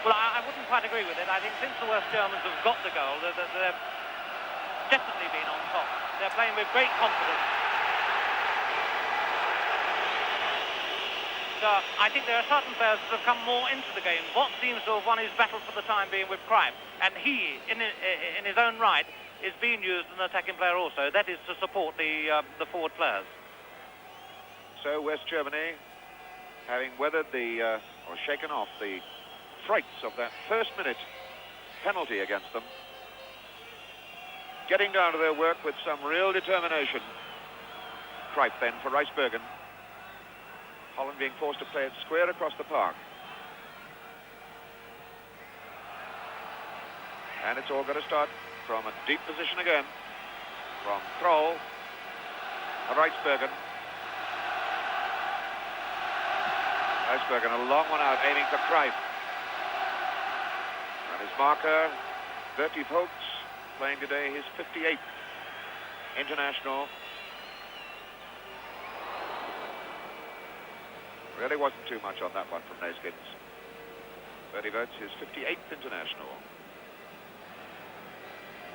Speaker 2: Well, I wouldn't quite agree with it. I think since the West Germans have got the goal, they've definitely been on top. They're playing with great confidence. I think there are certain players that have come more into the game. What seems to have won his battle for the time being with Cruyff, and he, in his own right, is being used as an attacking player also. That is to support the forward players.
Speaker 1: so West Germany, having weathered or shaken off the frights of that first minute penalty against them, getting down to their work with some real determination. Cruyff then for Rijsbergen. Holland being forced to play it square across the park. And it's all going to start from a deep position again. From Kroll, Rijsbergen. Rijsbergen, a long one out, aiming for Cruyff. And his marker, Bertie Vogts, playing today his 58th international. Really wasn't too much on that one from Neeskens. Bertie Vogts, his 58th international.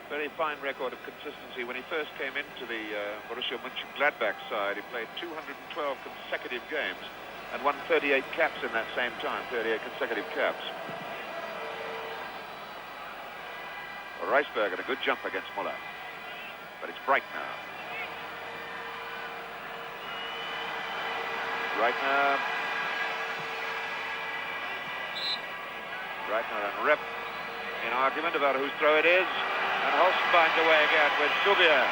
Speaker 1: Very fine record of consistency. When he first came into the Borussia Mönchengladbach side, he played 212 consecutive games and won 38 caps in that same time, 38 consecutive caps. Rijsbergen, a good jump against Müller. But it's Breitner. Breitner and Rep in argument about whose throw it is. And Holst finds a way again with Subier.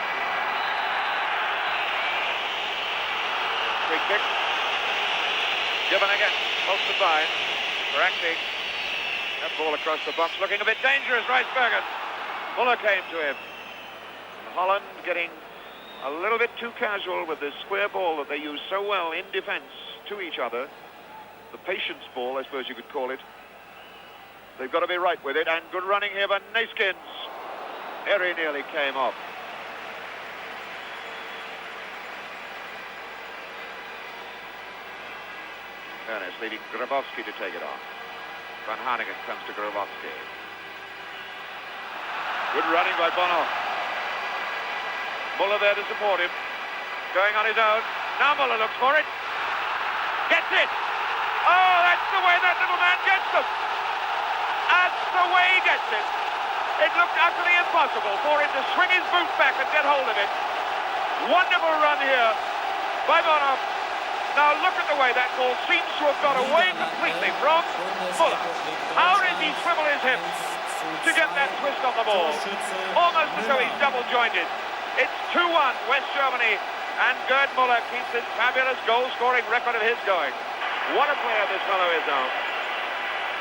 Speaker 1: Free kick. Given again. Holst by. Correcting. That ball across the box looking a bit dangerous. Rijsbergen. Müller came to him. And Holland getting a little bit too casual with this square ball that they use so well in defense to each other. The patience ball, I suppose you could call it. They've got to be right with it. And good running here by Neeskens. Very nearly came off. Ernest leaving Grabowski to take it on. Van Hanegem comes to Grabowski. Good running by Bono. Müller there to support him. Going on his own. Now Müller looks for it. Gets it. Oh, that's the way that little man gets them. That's the way he gets it. It looked utterly impossible for him to swing his boot back and get hold of it. Wonderful run here by Bono. Now look at the way that ball seems to have got away completely from Müller. How did he swivel his hips to get that twist on the ball? Almost as though he's double-jointed. It's 2-1 West Germany, and Gerd Müller keeps this fabulous goal-scoring record of his going. What a player this fellow is now.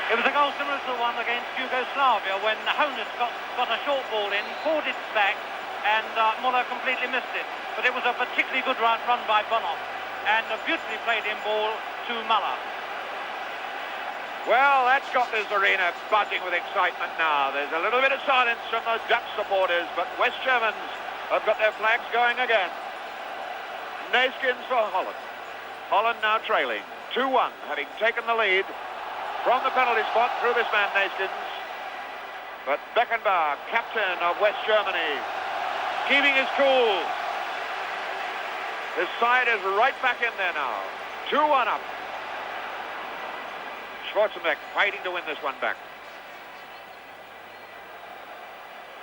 Speaker 2: It was a goal similar to the one against Yugoslavia when Hoeneß got a short ball in, caught it back, and Müller completely missed it. But it was a particularly good run by Bono, and a beautifully played in ball to Müller.
Speaker 1: Well, that's got this arena buzzing with excitement now. There's a little bit of silence from the Dutch supporters, but West Germans have got their flags going again. Neeskens for Holland. Holland now trailing 2-1, having taken the lead from the penalty spot through this man Neeskens. But Beckenbauer, captain of West Germany, keeping his cool. His side is right back in there now. 2-1 up. Schwarzenbeck fighting to win this one back.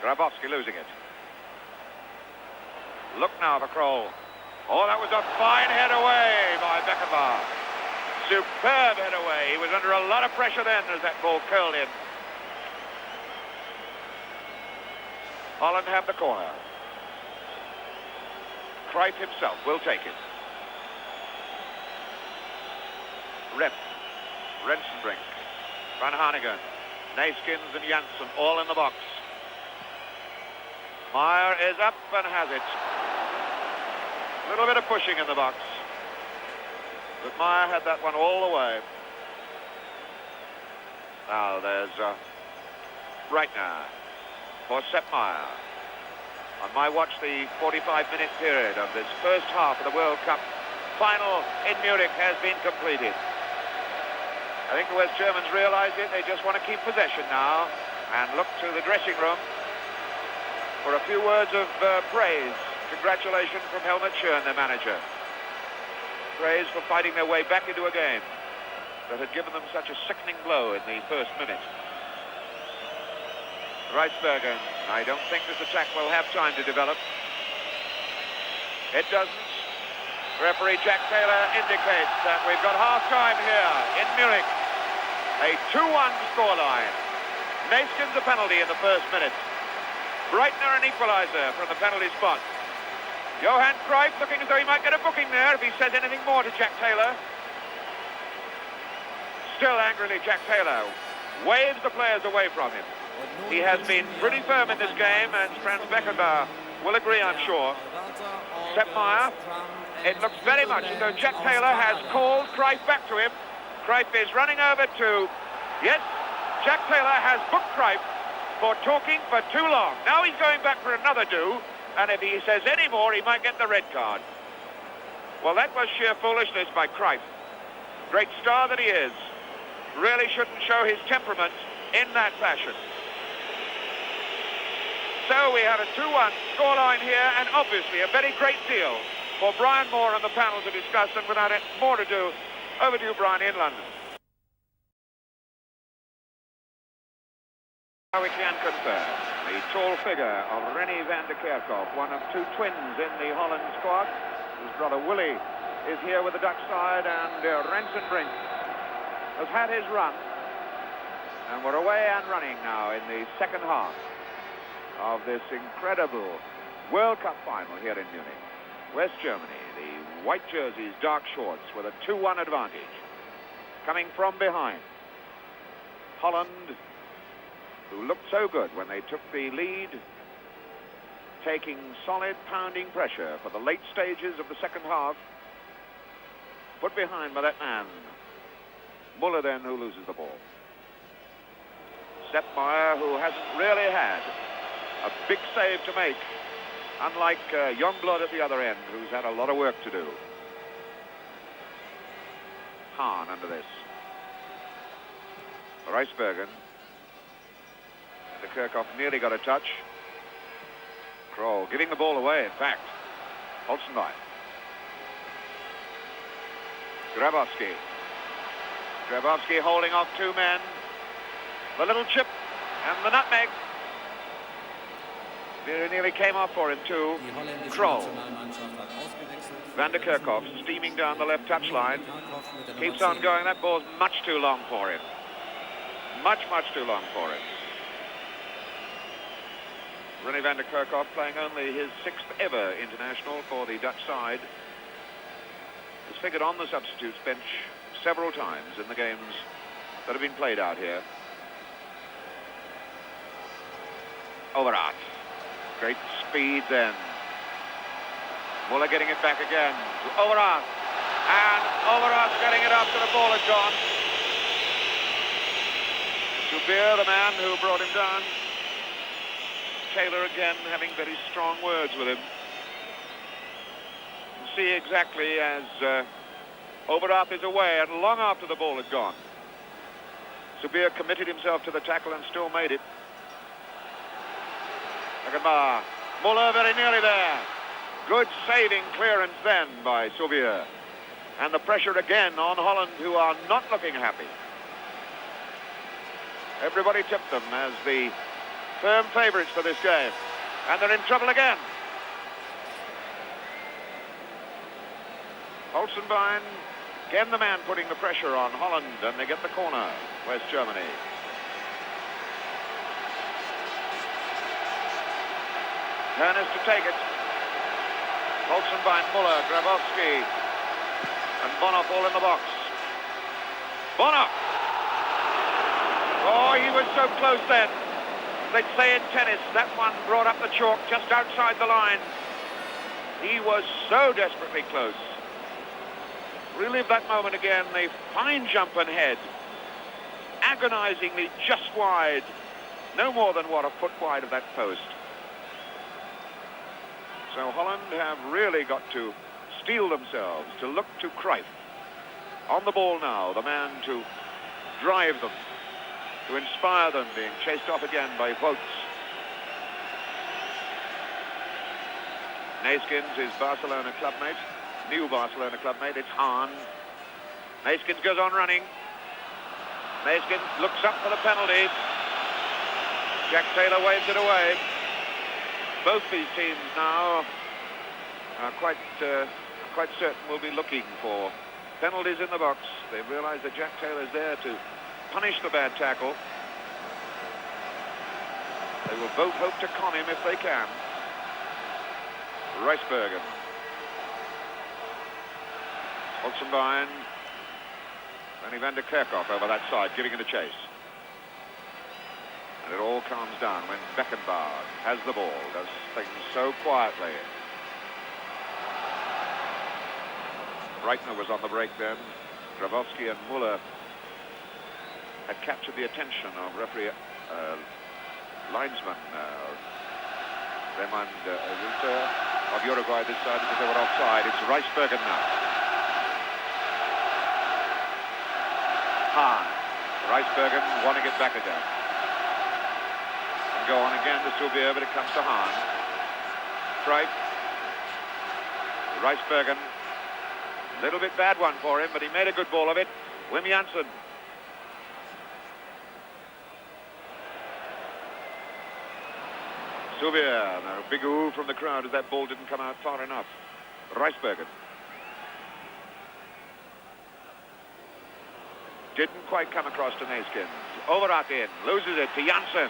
Speaker 1: Grabowski losing it. Look now for Kroll. Oh, that was a fine head away by Beckenbauer. Superb head away. He was under a lot of pressure then as that ball curled in. Holland have the corner. Cruyff himself will take it. Rep. Rensenbrink. Van Hanegem. Neeskens and Janssen all in the box. Meyer is up and has it. A little bit of pushing in the box. But Meyer had that one all the way. Now there's Breitner for Sepp Meyer. On my watch, the 45-minute period of this first half of the World Cup Final in Munich has been completed. I think the West Germans realize it. They just want to keep possession now and look to the dressing room for a few words of praise. Congratulations from Helmut Schön, their manager. Praise for fighting their way back into a game that had given them such a sickening blow in the first minute. Rijsbergen, I don't think this attack will have time to develop. It doesn't. Referee Jack Taylor indicates that we've got half-time here in Munich. A 2-1 scoreline. Neeskens a penalty in the first minute. Breitner an equaliser from the penalty spot. Johan Cruyff looking as though he might get a booking there if he says anything more to Jack Taylor. Still angrily, Jack Taylor waves the players away from him. He has been pretty firm in this game, and Franz Beckenbauer will agree, I'm sure. Sepmeyer, it looks very much as though Jack Taylor has called Cruyff back to him. Cruyff is running over to... Yes, Jack Taylor has booked Cruyff for talking for too long. Now he's going back for another do, and if he says any more, he might get the red card. Well, that was sheer foolishness by Cruyff. Great star that he is. Really shouldn't show his temperament in that fashion. So we have a 2-1 scoreline here, and obviously a very great deal for Brian Moore and the panel to discuss, and without it more to do, over to you, Brian, in London. Now we can confirm the tall figure of René van der Kerkhoff, one of two twins in the Holland squad. His brother Willie is here with the Dutch side, and Rensenbrink has had his run. And we're away and running now in the second half of this incredible World Cup final here in Munich. West Germany, the white jerseys, dark shorts, with a 2-1 advantage. Coming from behind. Holland, who looked so good when they took the lead, taking solid pounding pressure for the late stages of the second half. Put behind by that man. Müller then, who loses the ball. Sepmeyer, who hasn't really had a big save to make, unlike Youngblood at the other end, who's had a lot of work to do. Hahn under this. Reisbergen. De Kerkhoff nearly got a touch. Kroll giving the ball away, in fact. Holzenbein. Grabowski. Grabowski holding off two men. The little chip and the nutmeg. Nearly came off for him too. Kroll. Van der Kerkhoff steaming down the left touchline. Keeps on going. That ball's much too long for him. Much too long for him. René van der Kerkhoff playing only his 6th ever international for the Dutch side. Has figured on the substitutes bench several times in the games that have been played out here. Overath. Great speed then. Müller getting it back again to Overath. And Overath getting it after the ball had gone. Subir, the man who brought him down. Taylor again having very strong words with him. You see exactly as Overath is away and long after the ball had gone. Subir committed himself to the tackle and still made it. Beckenbauer. Müller very nearly there. Good saving clearance then by Subir. And the pressure again on Holland, who are not looking happy. Everybody tipped them as the firm favourites for this game. And they're in trouble again. Holzenbein, again the man putting the pressure on Holland, and they get the corner, West Germany. Turners to take it. Holzenbein, Müller, Grabowski, and Bonhoff all in the box. Bonhoff! Oh, he was so close then. They'd say in tennis, that one brought up the chalk just outside the line. He was so desperately close. Relive that moment again, the fine jump and head. Agonizingly just wide. No more than, what, a foot wide of that post. So Holland have really got to steel themselves, to look to Cruyff. On the ball now, the man to drive them, to inspire them, being chased off again by Votes. Neeskens, his Barcelona clubmate, new Barcelona clubmate, it's Hahn. Neeskens goes on running. Neeskens looks up for the penalty. Jack Taylor waves it away. Both these teams now are quite quite certain will be looking for penalties in the box. They realise that Jack Taylor's there to punish the bad tackle. They will both hope to con him if they can. Reisbergen. Olsenbein. And Van der Kerkhoff over that side, giving it a chase. And it all calms down when Beckenbauer has the ball, does things so quietly. Breitner was on the break then. Grabowski and Müller had captured the attention of referee linesman Raymond of Uruguay this side because they were offside. It's Reisbergen now. Hahn. Reisbergen wanting it back again. And go on again to Soubier, but it comes to Hahn. Cruyff. Reisbergen. A little bit bad one for him, but he made a good ball of it. Wim Janssen. Soubier. A big ooh from the crowd as that ball didn't come out far enough. Reisbergen. Didn't quite come across to Neeskens. Overat in. Loses it to Janssen.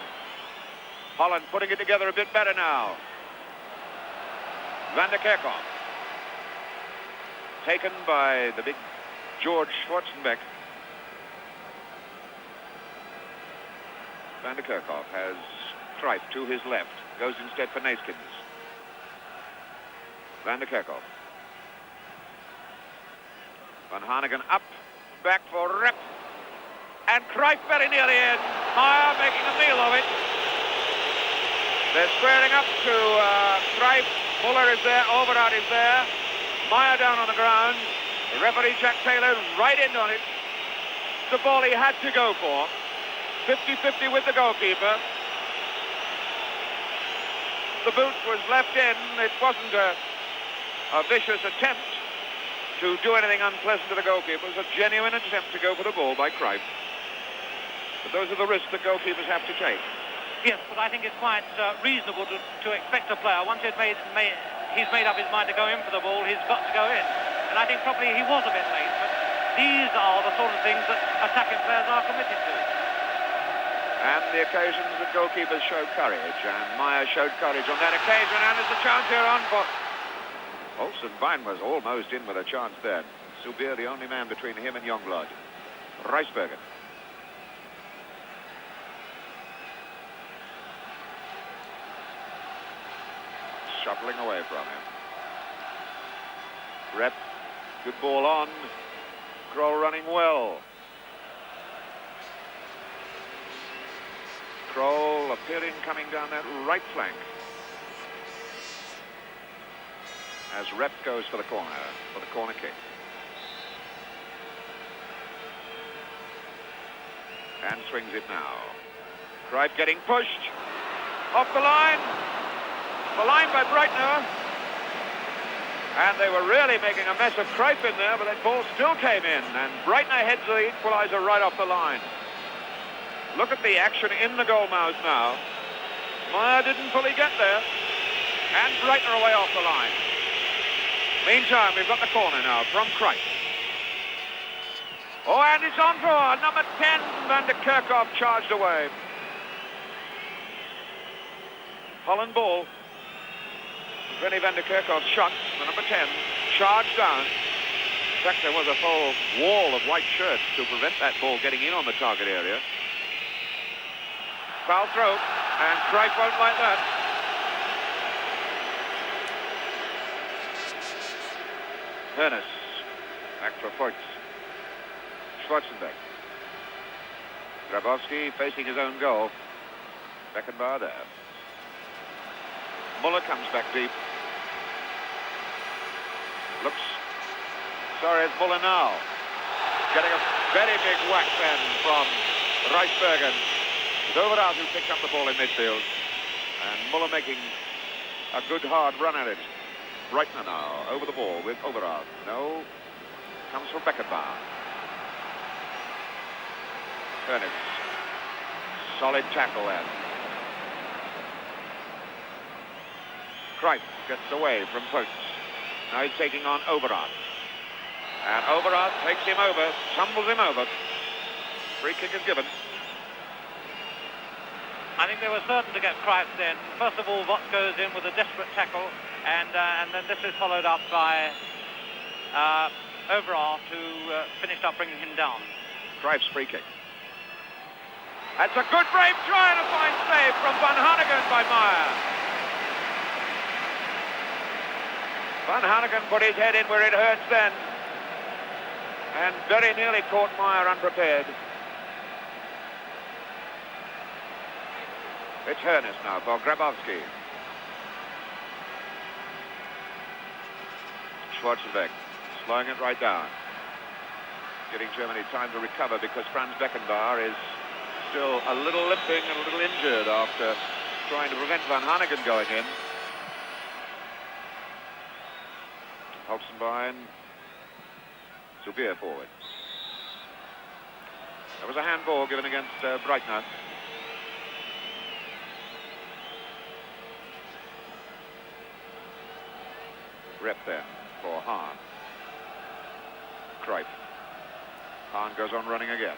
Speaker 1: Holland putting it together a bit better now. Van der Kerkhoff. Taken by the big George Schwarzenbeck. Van der Kerkhoff has Cruyff to his left. Goes instead for Neeskens. Van der Kerkhoff. Van Hanegem up. Back for Rep. And Cruyff very nearly in. Meyer making a meal of it. They're squaring up to Cruyff. Müller is there. Overat is there. Meyer down on the ground. The referee Jack Taylor right in on it. It's the ball he had to go for. 50-50 with the goalkeeper. The boot was left in. It wasn't a vicious attempt to do anything unpleasant to the goalkeeper. It was a genuine attempt to go for the ball by Cruyff. But those are the risks that goalkeepers have to take.
Speaker 2: Yes, but I think it's quite reasonable to expect a player, once he's made up his mind to go in for the ball, he's got to go in. And I think probably he was a bit late, but these are the sort of things that attacking players are committed to.
Speaker 1: And the occasions that goalkeepers show courage, and Meyer showed courage on that occasion, and there's a chance here on for... Olsenbein was almost in with a chance then. Soubier the only man between him and Youngblood. Reisbergen. Shuffling away from him. Rep, good ball on. Kroll running well. Kroll appearing coming down that right flank. As Rep goes for the corner kick. And swings it now. Cruyff getting pushed. Off the line. The line by Breitner. And they were really making a mess of Cruyff in there, but that ball still came in. And Breitner heads the equalizer right off the line. Look at the action in the goal mouth now. Meyer didn't fully get there. And Breitner away off the line. Meantime, we've got the corner now from Cruyff. Oh, and it's on for number 10. Van der Kerkhoff charged away. Holland ball. Rennie Van der Kerkhoff's shot, the number 10, charged down. In fact, there was a full wall of white shirts to prevent that ball getting in on the target area. Foul throw, and Cruyff won't like that. Hernes, back for Voigt. Schwarzenbeck. Grabowski facing his own goal. Beckenbauer there. Müller comes back deep. Looks. Sorry, it's Müller now. Getting a very big whack then from Reisbergen. It's Overat who picked up the ball in midfield. And Müller making a good hard run at it. Breitner now over the ball with Overat. No. Comes from Beckenbauer. Hernes. Solid tackle there. Cruyff gets away from Voigt. Now he's taking on Overath. And Overath takes him over, tumbles him over. Free kick is given.
Speaker 2: I think they were certain to get Cruyff then. First of all, Vott goes in with a desperate tackle, and then this is followed up by Overath, who finished up bringing him down.
Speaker 1: Cruyff's free kick. That's a good brave try and a fine save from Van Hanegem by Meyer. Van Hanegem put his head in where it hurts then, and very nearly caught Meyer unprepared. It's Hernes now for Grabowski. Schwarzenbeck slowing it right down, giving Germany time to recover because Franz Beckenbauer is still a little limping and a little injured after trying to prevent Van Hanegem going in. Holzenbein, Zubier forward. There was a handball given against Breitner. Rep then for Hahn. Cruyff. Hahn goes on running again.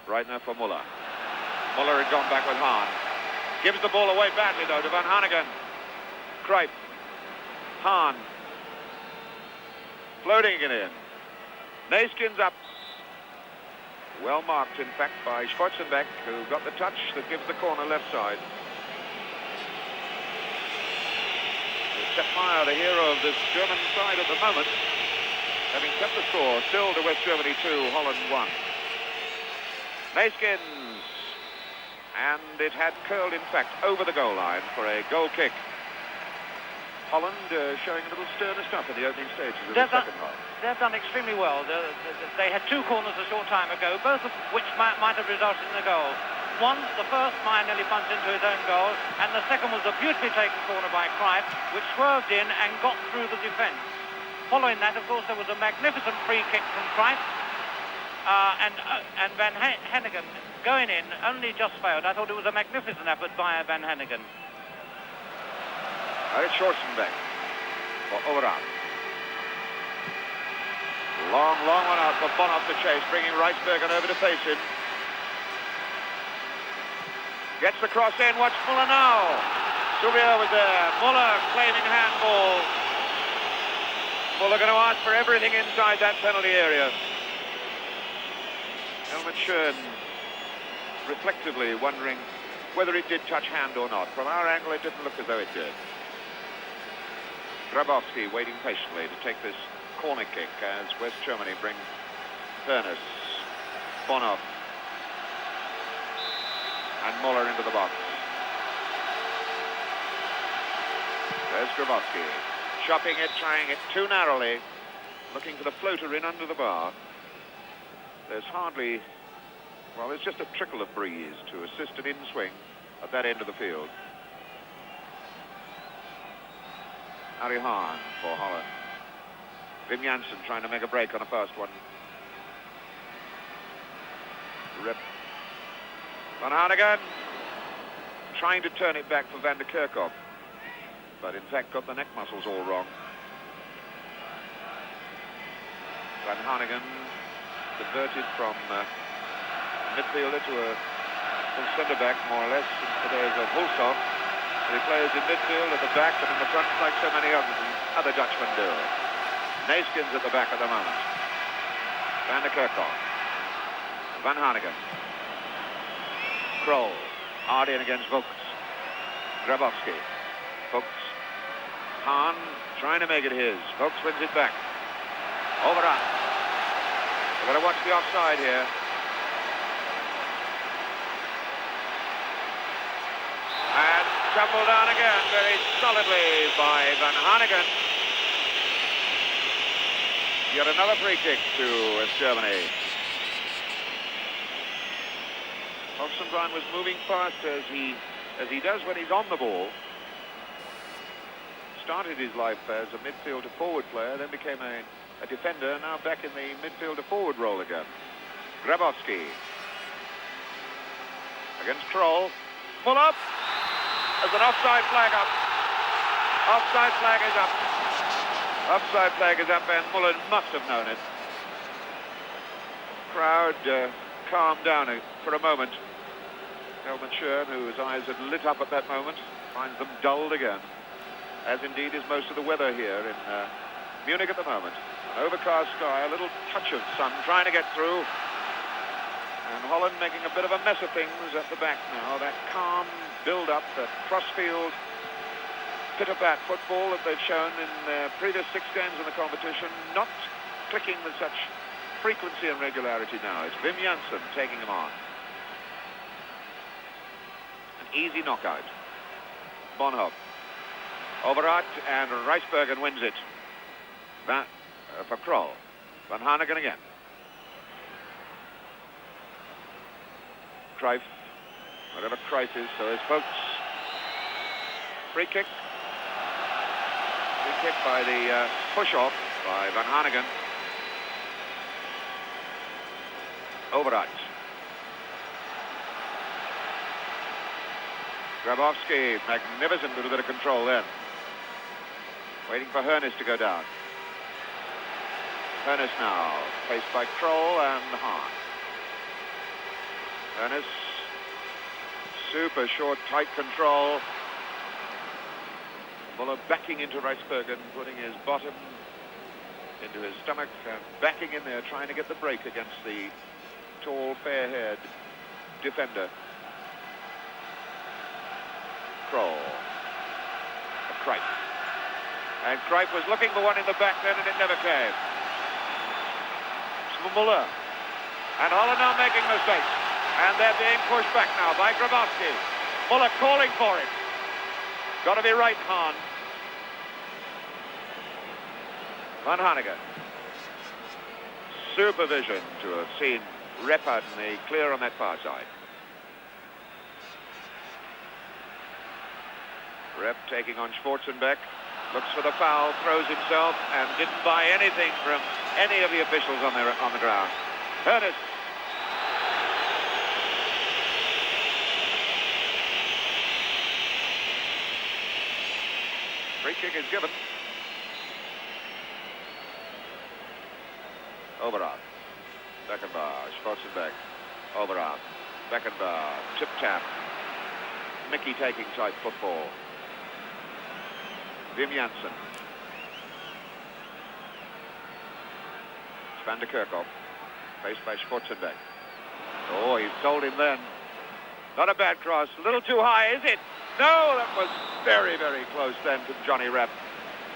Speaker 1: Breitner for Müller. Müller had gone back with Hahn. Gives the ball away badly though to Van Hanegem. Cruyff. Hahn. Floating it in. Neeskens up. Well marked in fact by Schwarzenbeck, who got the touch that gives the corner left side. Sepp Maier, the hero of this German side at the moment, having kept the score still to West Germany 2, Holland 1. Neeskens, and it had curled in fact over the goal line for a goal kick. Holland showing a little sterner stuff in the opening stages of the second half.
Speaker 2: They've done extremely well. They had two corners a short time ago, both of which might have resulted in a goal. One, the first, Meyer nearly bumped into his own goal, and the second was a beautifully taken corner by Cruyff, which swerved in and got through the defence. Following that, of course, there was a magnificent free kick from Cruyff, and Van Hanegem going in only just failed. I thought it was a magnificent effort by Van Hanegem.
Speaker 1: It's Schwarzenbeck for Overath. Long one out for Bonhoff to chase, bringing Reisbergen over to face him. Gets the cross in, watch Müller now. Zubier was there, Müller claiming handball. Müller going to ask for everything inside that penalty area. Helmut Schön reflectively wondering whether it did touch hand or not. From our angle it didn't look as though it did. Grabowski waiting patiently to take this corner kick as West Germany bring Hernes, Bonhoff and Müller into the box. There's Grabowski, chopping it, trying it too narrowly, looking for the floater in under the bar. There's hardly, well, there's just a trickle of breeze to assist an in-swing at that end of the field. Harry Hahn for Holland. Wim Janssen trying to make a break on a fast one. Rip. Van Hanegem trying to turn it back for Van der Kerkhoff, but in fact got the neck muscles all wrong. Van Hanegem converted from midfielder to a centre-back, more or less, in the days of Hulshoff. He plays in midfield, at the back, and in the front, like so many other Dutchmen do. Neeskens at the back at the moment. Van der Kerkhoff. Van Hanegem. Kroll. Hard in against Vogts. Grabowski. Vogts. Hahn trying to make it his. Vogts wins it back. Overath. We've got to watch the offside here. And tumbled down again very solidly by Van Hanegem. Yet another free kick to West Germany. Holzenbein was moving fast as he does when he's on the ball. Started his life as a midfield to forward player, then became a defender, now back in the midfield to forward role again. Grabowski against Kroll. Pull up. There's an offside flag up. Offside flag is up. Offside flag is up, and Müller must have known it. Crowd calmed down for a moment. Helmut Schön, whose eyes had lit up at that moment, finds them dulled again, as indeed is most of the weather here in Munich at the moment. An overcast sky, a little touch of sun trying to get through, and Holland making a bit of a mess of things at the back now. That calm build-up, that cross-field pit-a-pat football that they've shown in their previous 6 games in the competition, not clicking with such frequency and regularity now. It's Wim Jansen taking him on. An easy knockout. Bonhoff. Overart, and Reisbergen wins it. For Kroll. Van Hanegem again. Cruyff. Whatever Cruyff is, so is Folks. Free kick. Free kick by the push-off by Van Hanegem. Overart. Grabowski, magnificent little bit of control then. Waiting for Hoeneß to go down. Hoeneß now, faced by Kroll and Hahn. Hoeneß, super short, tight control. Müller backing into Reisbergen, putting his bottom into his stomach and backing in there, trying to get the break against the tall, fair-haired defender. Kroll. Cruyff. And Cruyff was looking for one in the back then, and it never came. It's Müller. And Holland now making mistakes. And they're being pushed back now by Grabowski. Müller calling for it. Got to be right, Hahn. Van Hanegem. Supervision to have seen Rep out in the clear on that far side. Rep taking on Schwarzenbeck. Looks for the foul, throws himself, and didn't buy anything from any of the officials on the ground. Hoeneß. Free kick is given. Overart. Beckenbauer, Schwarzenbeck. Overart. Beckenbauer. Tip-tap. Mickey taking type football. Wim Jansen. Van der Kerkhoff, faced by Schwarzenbeck. Oh, he sold him then. Not a bad cross. A little too high, is it? No, that was very, very close then to Johnny Rep.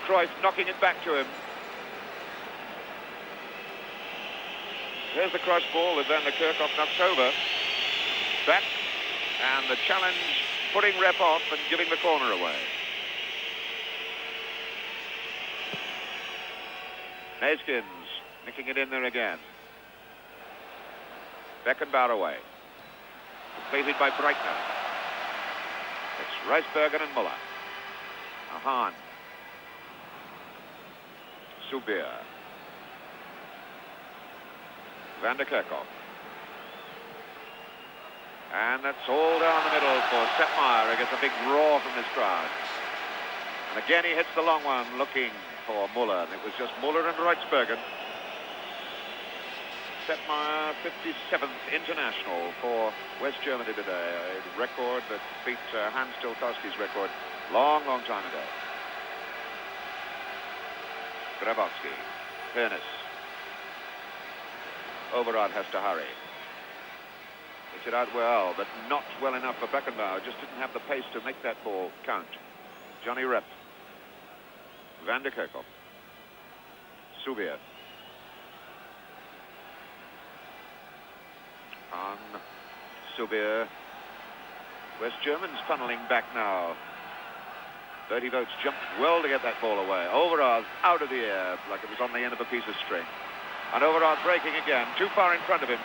Speaker 1: Cruyff knocking it back to him. There's the cross ball that Van der Kerkhoff knocks over. Back, and the challenge putting Rep off and giving the corner away. Neeskens nicking it in there again. Beckenbauer away. Completed by Breitner. It's Reisbergen and Müller. Hahn. Subir. Van der Kerkhoff. And that's all down the middle for Seppmeier. He gets a big roar from this crowd. And again he hits the long one, looking for Müller. And it was just Müller and Reisbergen. Seppmeier, 57th international for West Germany today. A record that beat Hans Tilkowski's record long, long time ago. Grabowski. Hoeneß. Overart has to hurry. Hits it out well, but not well enough for Beckenbauer. Just didn't have the pace to make that ball count. Johnny Rep. Van der Kerkhoff. Subir. On Subir. West Germans funneling back now. 30 votes jumped well to get that ball away. Overart out of the air like it was on the end of a piece of string. And Overart breaking again, too far in front of him.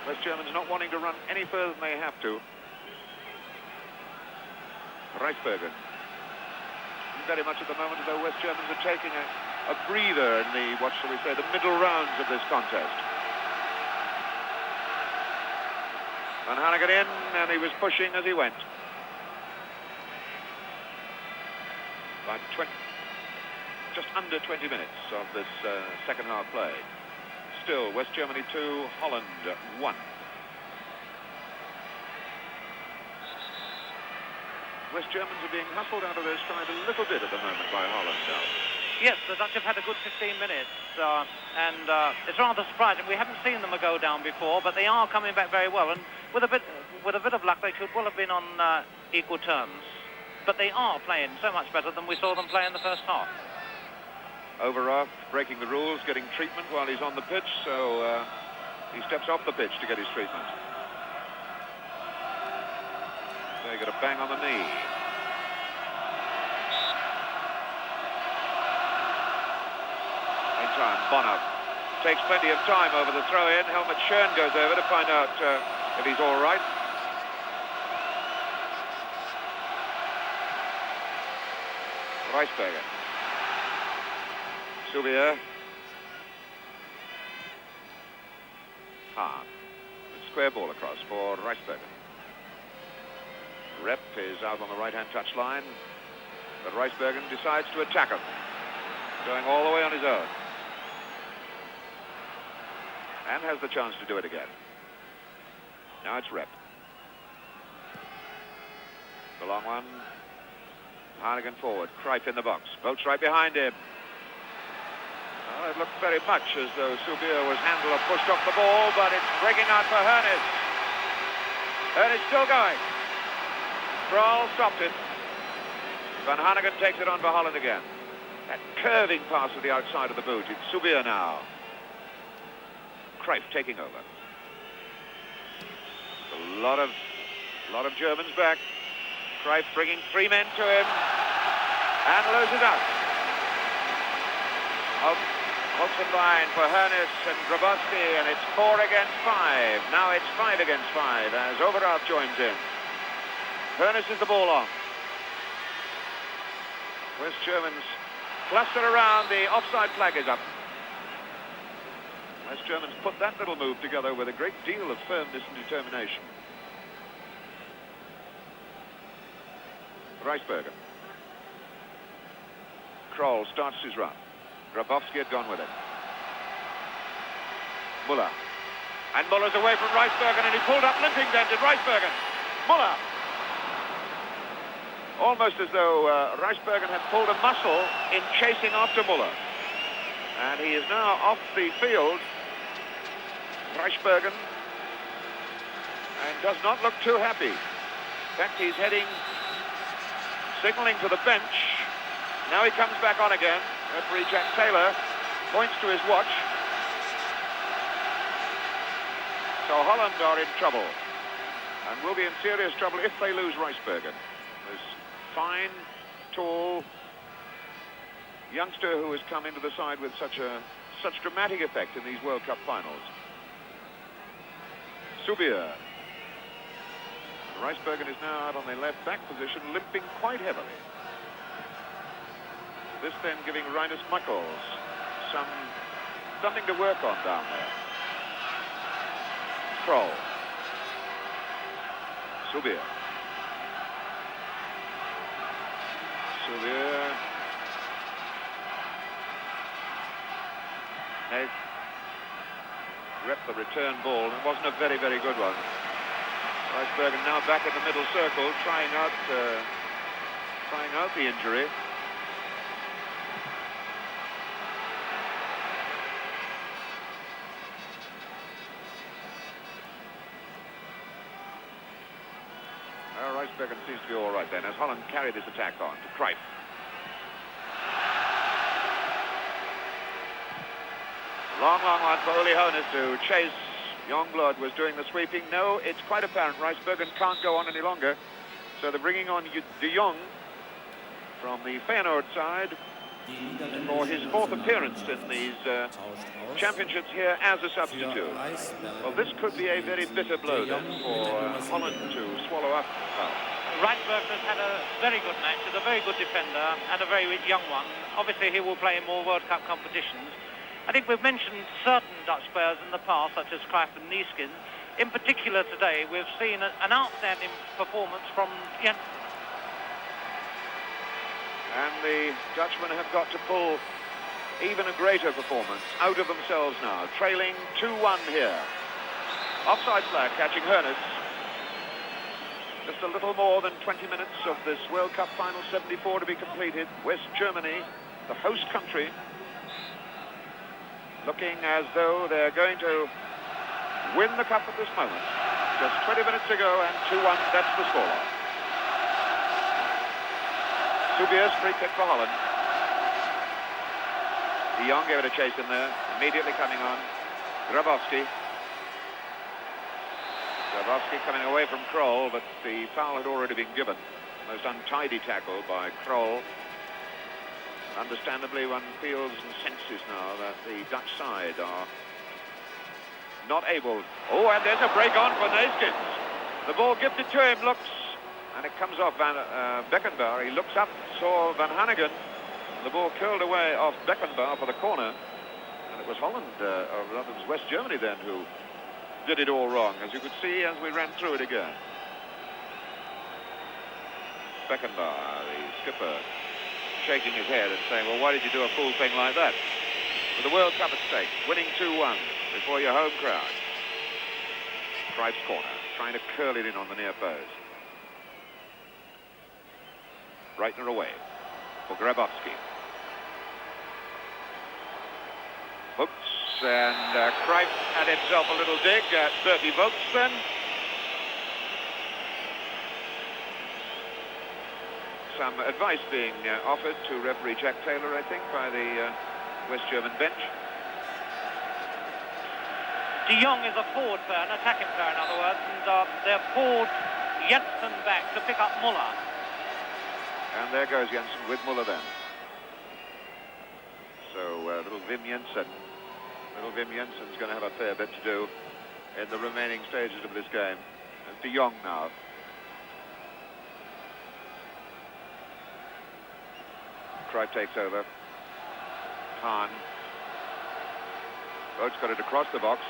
Speaker 1: West Germans not wanting to run any further than they have to. Reisbergen. Very much at the moment as though West Germans are taking a breather in the, what shall we say, the middle rounds of this contest. Van Hanegem in, and he was pushing as he went. About just under 20 minutes of this second half play. Still, West Germany 2, Holland 1. West Germans are being hustled out of their stride a little bit at the moment by Holland now.
Speaker 2: Yes, the Dutch have had a good 15 minutes, and it's rather surprising. We haven't seen them go down before, but they are coming back very well, and with a bit of luck, they could well have been on equal terms. But they are playing so much better than we saw them play in the first half.
Speaker 1: Overrath breaking the rules, getting treatment while he's on the pitch, so he steps off the pitch to get his treatment. They got a bang on the knee. Meantime, Bonner takes plenty of time over the throw-in. Helmut Schön goes over to find out if he's all right. Reisberger. Subier. Square ball across for Reisberger. Rep is out on the right-hand touchline, but Reisbergen decides to attack him, going all the way on his own. And has the chance to do it again. Now it's Rep. The long one. Hannigan forward. Cruyff in the box. Boats right behind him. Oh, it looked very much as though Subier was handled or pushed off the ball, but it's breaking out for Hernes. Hernes still going. Kroll stopped it. Van Hannigan takes it on for Holland again. That curving pass to the outside of the boot. It's Subier now. Cruyff taking over. A lot of Germans back. Cruyff bringing 3 men to him and loses out. Holzenbein for Hernes and Grabowski, and it's 4 against 5. Now it's 5 against 5 as Overrath joins in. Hernes is the ball on. West Germans cluster around. The offside flag is up. West Germans put that little move together with a great deal of firmness and determination. Reisberger. Kroll starts his run. Grabowski had gone with it. Müller. And Müller's away from Reisbergen, and he pulled up limping then to Reisbergen. Müller. Almost as though Reisbergen had pulled a muscle in chasing after Müller. And he is now off the field, Reisbergen, and does not look too happy. In fact, he's heading, signaling to the bench. Now he comes back on again. Referee Jack Taylor points to his watch. So Holland are in trouble, and will be in serious trouble if they lose Reisbergen. This fine, tall youngster who has come into the side with such dramatic effect in these World Cup finals. Subier. Reisbergen is now out on the left back position, limping quite heavily. This then giving Rinus Michels something to work on down there. Kroll. Subier. Subier. Has repped the return ball. It wasn't a very, very good one. Reisbergen now back in the middle circle, trying out the injury. Reisbergen seems to be all right then, as Holland carry this attack on to Cruyff. Long one for Uli Hoeneß to chase. Youngblood was doing the sweeping. No, it's quite apparent Reisbergen can't go on any longer. So they're bringing on De Jong from the Feyenoord side for his 4th appearance in these championships here as a substitute. Well, this could be a very bitter blow then for Holland to swallow up.
Speaker 2: Reisbergen has had a very good match. He's a very good defender and a very young one. Obviously, he will play in more World Cup competitions. I think we've mentioned certain Dutch players in the past, such as Cruyff and Neeskens. In particular today, we've seen an outstanding performance from...
Speaker 1: And the Dutchmen have got to pull even a greater performance out of themselves now. Trailing 2-1 here. Offside flag catching Hoeneß. Just a little more than 20 minutes of this World Cup Final 74 to be completed. West Germany, the host country, looking as though they're going to win the cup at this moment. Just 20 minutes ago and 2-1, that's the score. Subius, free kick for Holland. De Jong gave it a chase in there, immediately coming on. Grabowski coming away from Kroll, but the foul had already been given. Most untidy tackle by Kroll. Understandably, one feels and senses now that the Dutch side are not able. Oh, and there's a break on for Neeskens. The ball gifted to him, looks, and it comes off Beckenbauer. He looks up, saw Van Hanegem. The ball curled away off Beckenbauer for the corner. And it was Holland, or rather it was West Germany then, who did it all wrong, as you could see as we ran through it again. Beckenbauer, the skipper, shaking his head and saying, well, why did you do a fool thing like that? With the World Cup at stake, winning 2-1 before your home crowd. Cruyff's corner, trying to curl it in on the near post. Breitner away for Grabowski. Hooks, and Cruyff had himself a little dig at Bertie Vogts then. Some advice being offered to referee Jack Taylor, I think, by the West German bench.
Speaker 2: De Jong is a forward player, an attacking player in other words, and they've pulled Jensen back to pick up Müller.
Speaker 1: And there goes Jensen with Müller then. So little Wim Jensen's going to have a fair bit to do in the remaining stages of this game. And De Jong now. Cruyff takes over. Hahn. Vogts got it across the box.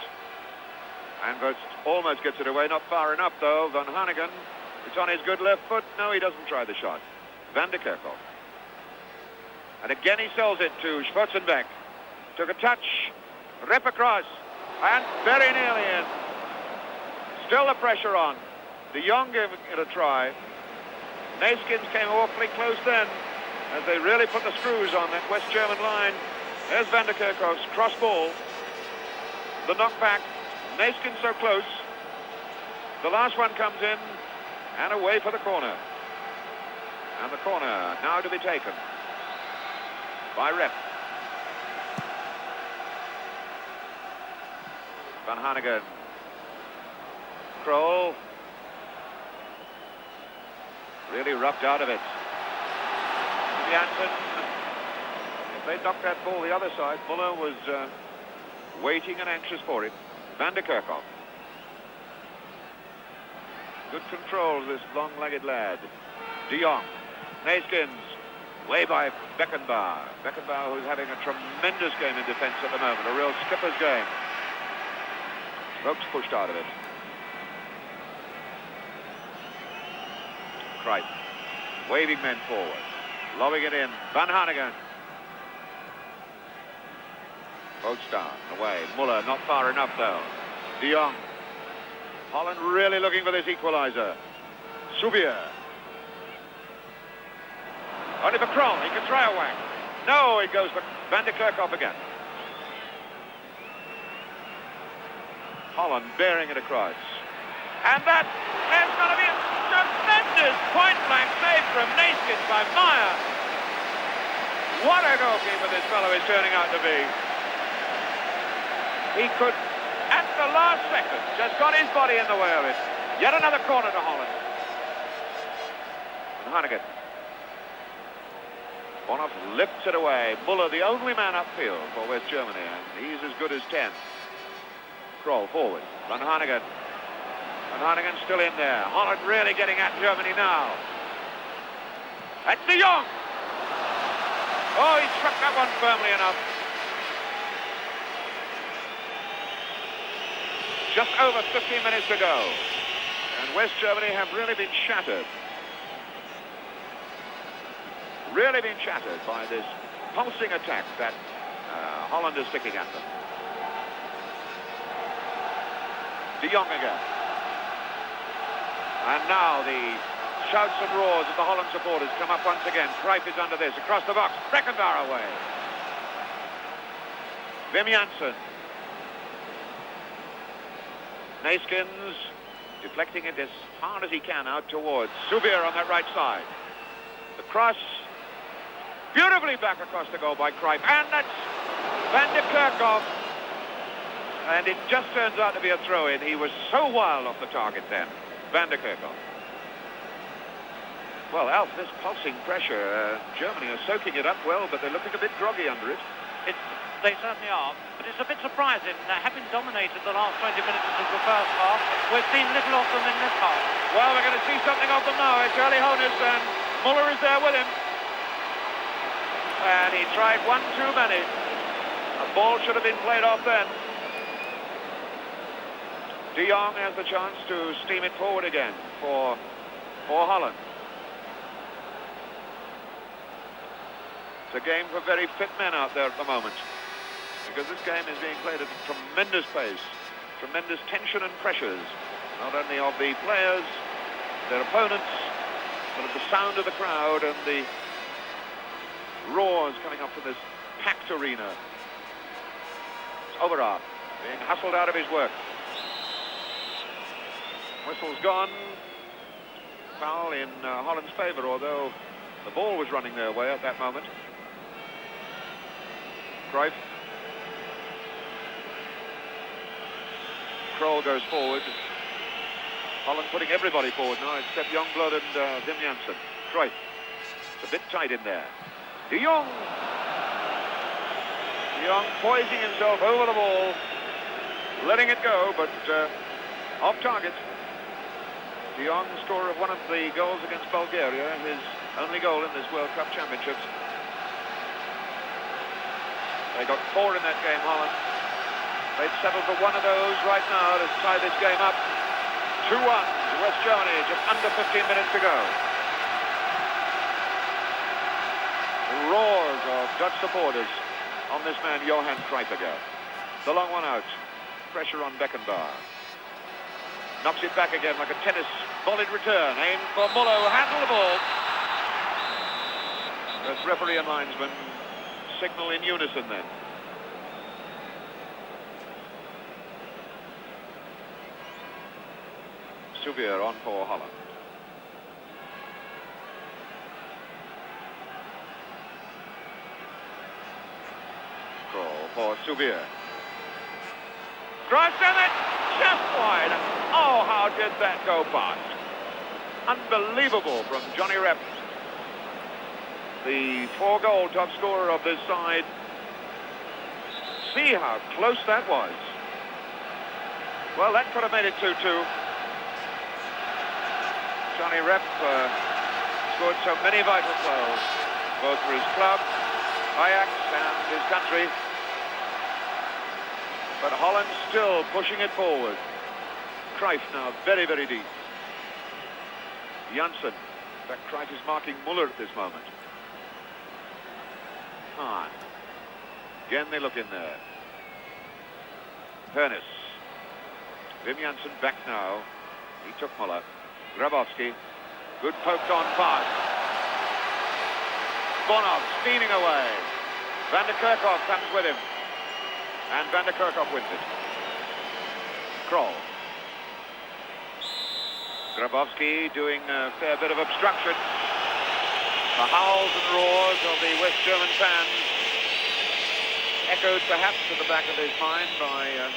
Speaker 1: And Vogts almost gets it away, not far enough though. Van Hanegem, it's on his good left foot. No, he doesn't try the shot. Van der Kerkhoff. And again he sells it to Schwarzenbeck. Took a touch, rip across, and very nearly in. Still the pressure on. De Jong gave it a try. Neeskens came awfully close then, as they really put the screws on that West German line. There's Van der Kerkhoff's cross ball. The knockback. Neeskens so close. The last one comes in, and away for the corner. And the corner now to be taken by Rep. Van Hanegem. Kroll. Really rubbed out of it. Janssen. If they knocked that ball the other side, Müller was waiting and anxious for it. Van der Kerkhoff. Good control of this long-legged lad. De Jong. Neeskens. Way by Beckenbauer. Beckenbauer, who's having a tremendous game in defence at the moment. A real skipper's game. Vogts pushed out of it. Cruyff. Waving men forward. Lobbing it in. Van Hanegem. Vogts down. Away. Müller not far enough though. De Jong. Holland really looking for this equaliser. Subier. Only for Kroll, he can try a whack. No, it goes for Van der Kerkhoff again. Holland bearing it across. And that is going to be a tremendous point-blank save from Neeskens by Meyer. What a goalkeeper this fellow is turning out to be. He could, at the last second, just got his body in the way of it. Yet another corner to Holland. And Hanegem. Bonhoff lifts it away. Müller, the only man upfield for West Germany, and he's as good as 10. Kroll forward. Van Hanegem. Van Hanegem still in there. Holland really getting at Germany now. That's De Jong. Oh, he struck that one firmly enough. Just over 15 minutes to go. And West Germany have really been shattered. really been shattered by this pulsing attack that Holland is sticking at them. De Jong again. And now the shouts and roars of the Holland supporters come up once again. Cruyff is under this, across the box, Beckenbauer away. Wim Jansen. Neeskens deflecting it as hard as he can out towards Subier on that right side. The cross, beautifully back across the goal by Cruyff, and that's Van de Kerkhoff. And it just turns out to be a throw-in. He was so wild off the target then, Van de Kerkhoff. Well, Alf, this pulsing pressure, Germany are soaking it up well, but they're looking a bit groggy under it.
Speaker 2: They certainly are, but it's a bit surprising. Having dominated the last 20 minutes of the first half, we've seen little of them in this half.
Speaker 1: Well, we're going to see something of them now. It's Johan Neeskens, and Müller is there with him. And he tried one too many. A ball should have been played off then. De Jong has the chance to steam it forward again for Holland. It's a game for very fit men out there at the moment, because this game is being played at a tremendous pace, tremendous tension and pressures, not only of the players, their opponents, but of the sound of the crowd and the roars coming up from this packed arena. It's Overhaar being hustled out of his work. Whistle's gone. Foul in Holland's favour, although the ball was running their way at that moment. Cruyff. Kroll goes forward. Holland putting everybody forward now except Youngblood and Wim Jansen. Cruyff. It's a bit tight in there. De Jong. De Jong poising himself over the ball, letting it go, but off target. De Jong, scorer of one of the goals against Bulgaria, his only goal in this World Cup Championships. They got 4 in that game, Holland. They'd settle for one of those right now to tie this game up. 2-1 to West Germany, just under 15 minutes to go. The roars of Dutch supporters on this man, Johan Cruyff again. The long one out. Pressure on Beckenbauer. Knocks it back again like a tennis volleyed return. Aimed for Müller, who handled the ball. As referee and linesman signal in unison then. Subier on for Holland. Kroll for Subier. Cross and it just wide. Oh, how did that go past? Unbelievable from Johnny Rep, the 4-goal top scorer of this side. See how close that was. Well, that could have made it 2-2. Johnny Rep scored so many vital goals, both for his club, Ajax, and his country. But Holland still pushing it forward. Cruyff now very, very deep. Jansen. In fact, Cruyff is marking Müller at this moment. Hahn. Again they look in there. Pernis. Wim Jansen back now. He took Müller. Grabowski. Good poked on pass. Bonov steaming away. Van de Kerkhoff comes with him. And Van de Kerkhoff wins it. Kroll. Grabowski doing a fair bit of obstruction. The howls and roars of the West German fans, echoed perhaps at the back of his mind by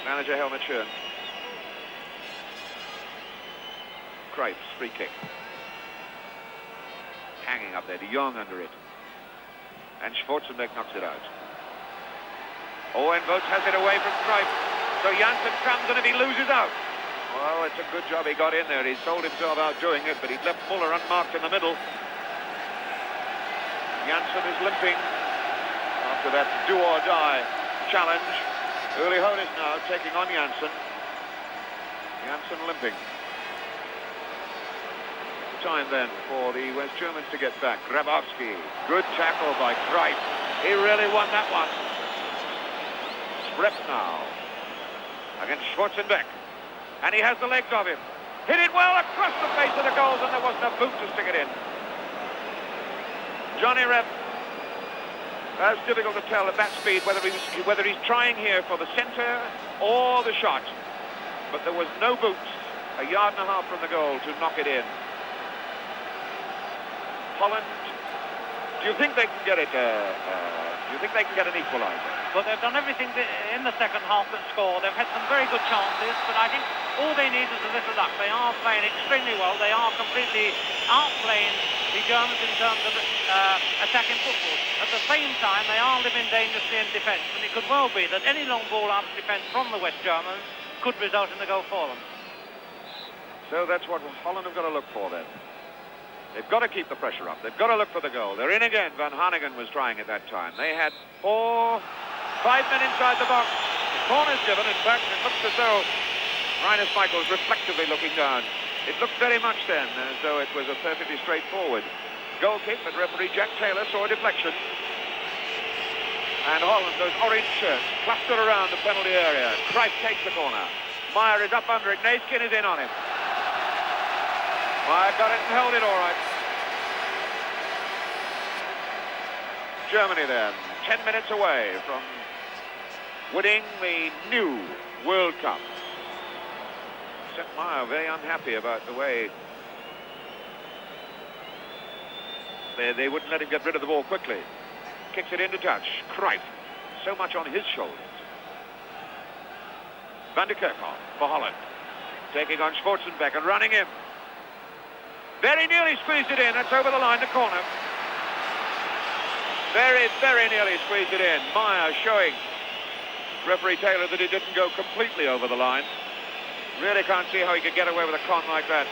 Speaker 1: manager Helmut Schön. Cruyff's free kick. Hanging up there, De Jong under it. And Schwarzenbeck knocks it out. Owen Vogt has it away from Cruyff. So Jansen comes, and if he loses out, well, it's a good job he got in there. He sold himself out doing it, but he'd left Müller unmarked in the middle. Jansen is limping after that do-or-die challenge. Uli Hoeneß now taking on Jansen. Jansen limping. time then for the West Germans to get back. Grabowski, good tackle by Cruyff. He really won that one. Sprepp now against Schwarzenbeck. And he has the legs of him. Hit it well across the face of the goals, and there wasn't a boot to stick it in. Johnny Rep. That's difficult to tell at that speed whether he's trying here for the centre or the shot. But there was no boot a yard and a half from the goal to knock it in. Holland, do you think they can get it? Do you think they can get an equaliser?
Speaker 2: Well, they've done everything in the second half but score. They've had some very good chances, but I think all they need is a little luck. They are playing extremely well. They are completely outplaying the Germans in terms of attacking football. At the same time, they are living dangerously in defence, and it could well be that any long ball out of defence from the West Germans could result in a goal for them.
Speaker 1: So that's what Holland have got to look for then. They've got to keep the pressure up. They've got to look for the goal. They're in again. Van Hanegem was trying at that time. They had 5 men inside the box. The corner's given. In fact, it looks as though Rinus Michaels reflectively looking down. It looked very much then as though it was a perfectly straightforward goal kick, but referee Jack Taylor saw a deflection. And Holland, those orange shirts, clustered around the penalty area. Cruyff takes the corner. Meyer is up under it. Neeskens is in on him. Meyer got it and held it all right. Germany then, 10 minutes away from winning the new World Cup. Sepp Meyer very unhappy about the way they wouldn't let him get rid of the ball quickly. Kicks it into touch. Cruyff, so much on his shoulders. Van der Kerkhoff for Holland. Taking on Schwarzenbeck and running in. Very nearly squeezed it in. That's over the line, the corner. Very, very nearly squeezed it in. Meyer showing referee Taylor that he didn't go completely over the line. Really can't see how he could get away with a con like that.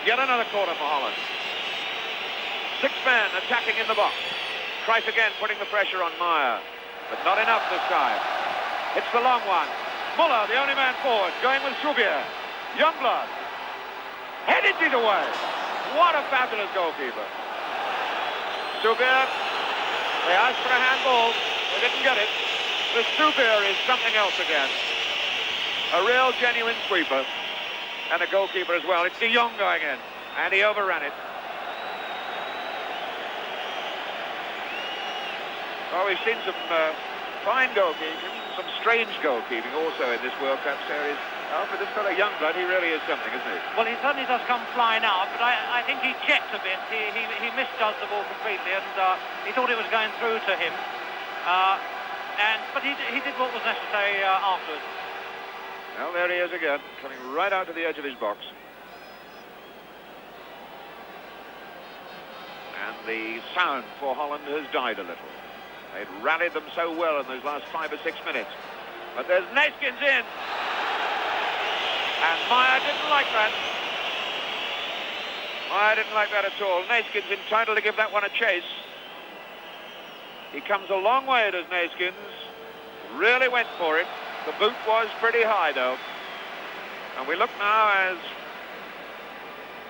Speaker 1: Yet another corner for Holland. 6 men attacking in the box. Cruyff again putting the pressure on Meyer, but not enough this time. It's the long one. Müller, the only man forward, going with Subier. Youngblood. Headed it away. What a fabulous goalkeeper. Subier, they asked for a handball. They didn't get it. The Subier is something else again. A real genuine sweeper. And a goalkeeper as well. It's de Jong going in. And he overran it. Well, we've seen some fine goalkeeping, some strange goalkeeping also in this World Cup series. Oh, for this fellow Youngblood, he really is something, isn't he?
Speaker 2: Well, he certainly does come flying out, but I think he checked a bit. He misjudged the ball completely, and he thought it was going through to him. But he did what was necessary afterwards.
Speaker 1: Well, there he is again, coming right out to the edge of his box. And the sound for Holland has died a little. They'd rallied them so well in those last 5 or 6 minutes. But there's Neeskens in. And Meyer didn't like that. Meyer didn't like that at all. Neeskens entitled to give that one a chase. He comes a long way, does Neeskens. Really went for it. The boot was pretty high, though. And we look now as,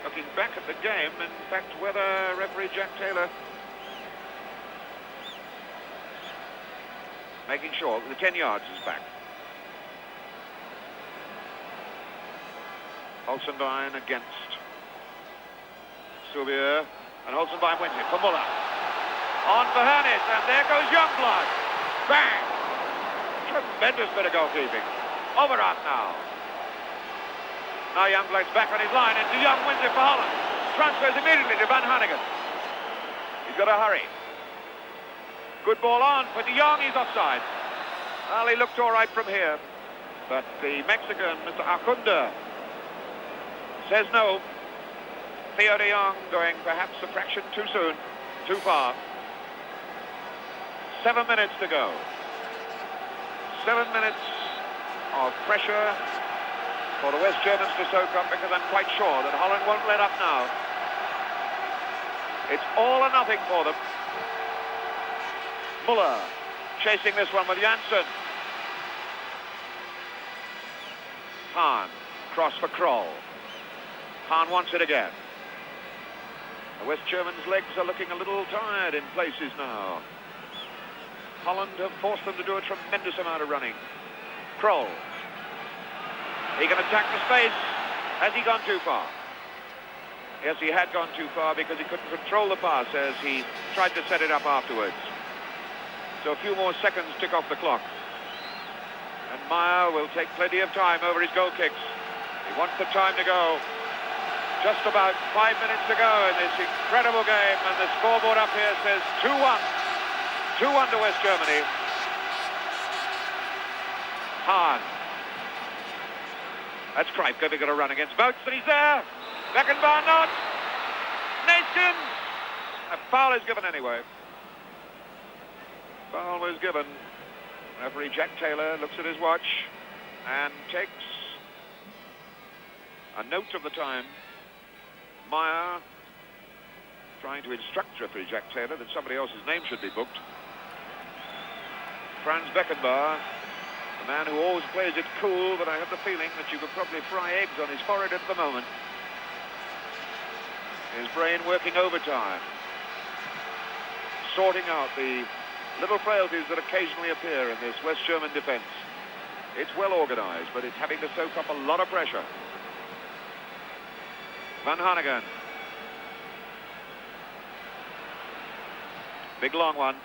Speaker 1: looking back at the game, in fact, whether referee Jack Taylor making sure that the 10 yards is back. Holzenbein against Subier, and Holzenbein wins it for Müller. On for Hernes, and there goes Youngblood. Bang! Tremendous bit of goalkeeping. Overarm now. Now Youngblood's back on his line, and de Jong wins it for Holland. Transfers immediately to Van Hanegem. He's got to hurry. Good ball on for de Jong, he's offside. Well, he looked all right from here, but the Mexican, Mr. Acunda, says no. Theo de Jong going perhaps a fraction too soon, too far. 7 minutes to go. 7 minutes of pressure for the West Germans to soak up, because I'm quite sure that Holland won't let up now. It's all or nothing for them. Müller chasing this one with Janssen. Hahn, cross for Kroll. Hahn wants it again. The West Germans' legs are looking a little tired in places now. Holland have forced them to do a tremendous amount of running. Kroll. He can attack the space. Has he gone too far? Yes, he had gone too far because he couldn't control the pass as he tried to set it up afterwards. So a few more seconds tick off the clock. And Meyer will take plenty of time over his goal kicks. He wants the time to go. Just about 5 minutes to go in this incredible game, and the scoreboard up here says 2-1. 2-1 to West Germany. Hahn. That's Cruyff going to get a run against Boats, and he's there. Beckenbauer not. Neeskens. A foul is given anyway. Foul was given. Referee Jack Taylor looks at his watch and takes a note of the time. Meyer trying to instruct referee Jack Taylor that somebody else's name should be booked. Franz Beckenbauer, the man who always plays it cool, but I have the feeling that you could probably fry eggs on his forehead at the moment. His brain working overtime, sorting out the little frailties that occasionally appear in this West German defense. It's well organized, but it's having to soak up a lot of pressure. Van Hanegem. Big long one.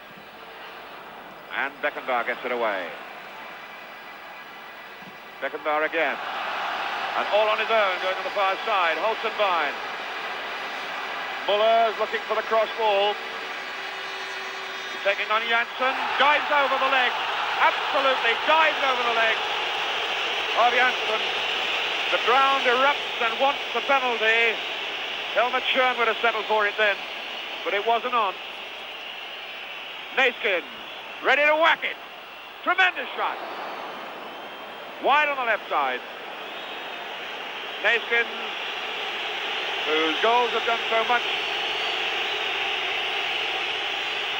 Speaker 1: And Beckenbauer gets it away. Beckenbauer again. And all on his own going to the far side. Holzenbein. Müller is looking for the cross ball. He's taking on Janssen. Dives over the leg. Absolutely dives over the leg of Janssen. The ground erupts and wants the penalty. Helmut Schön would have settled for it then, but it wasn't on. Neeskens, ready to whack it. Tremendous shot. Wide on the left side. Neeskens, whose goals have done so much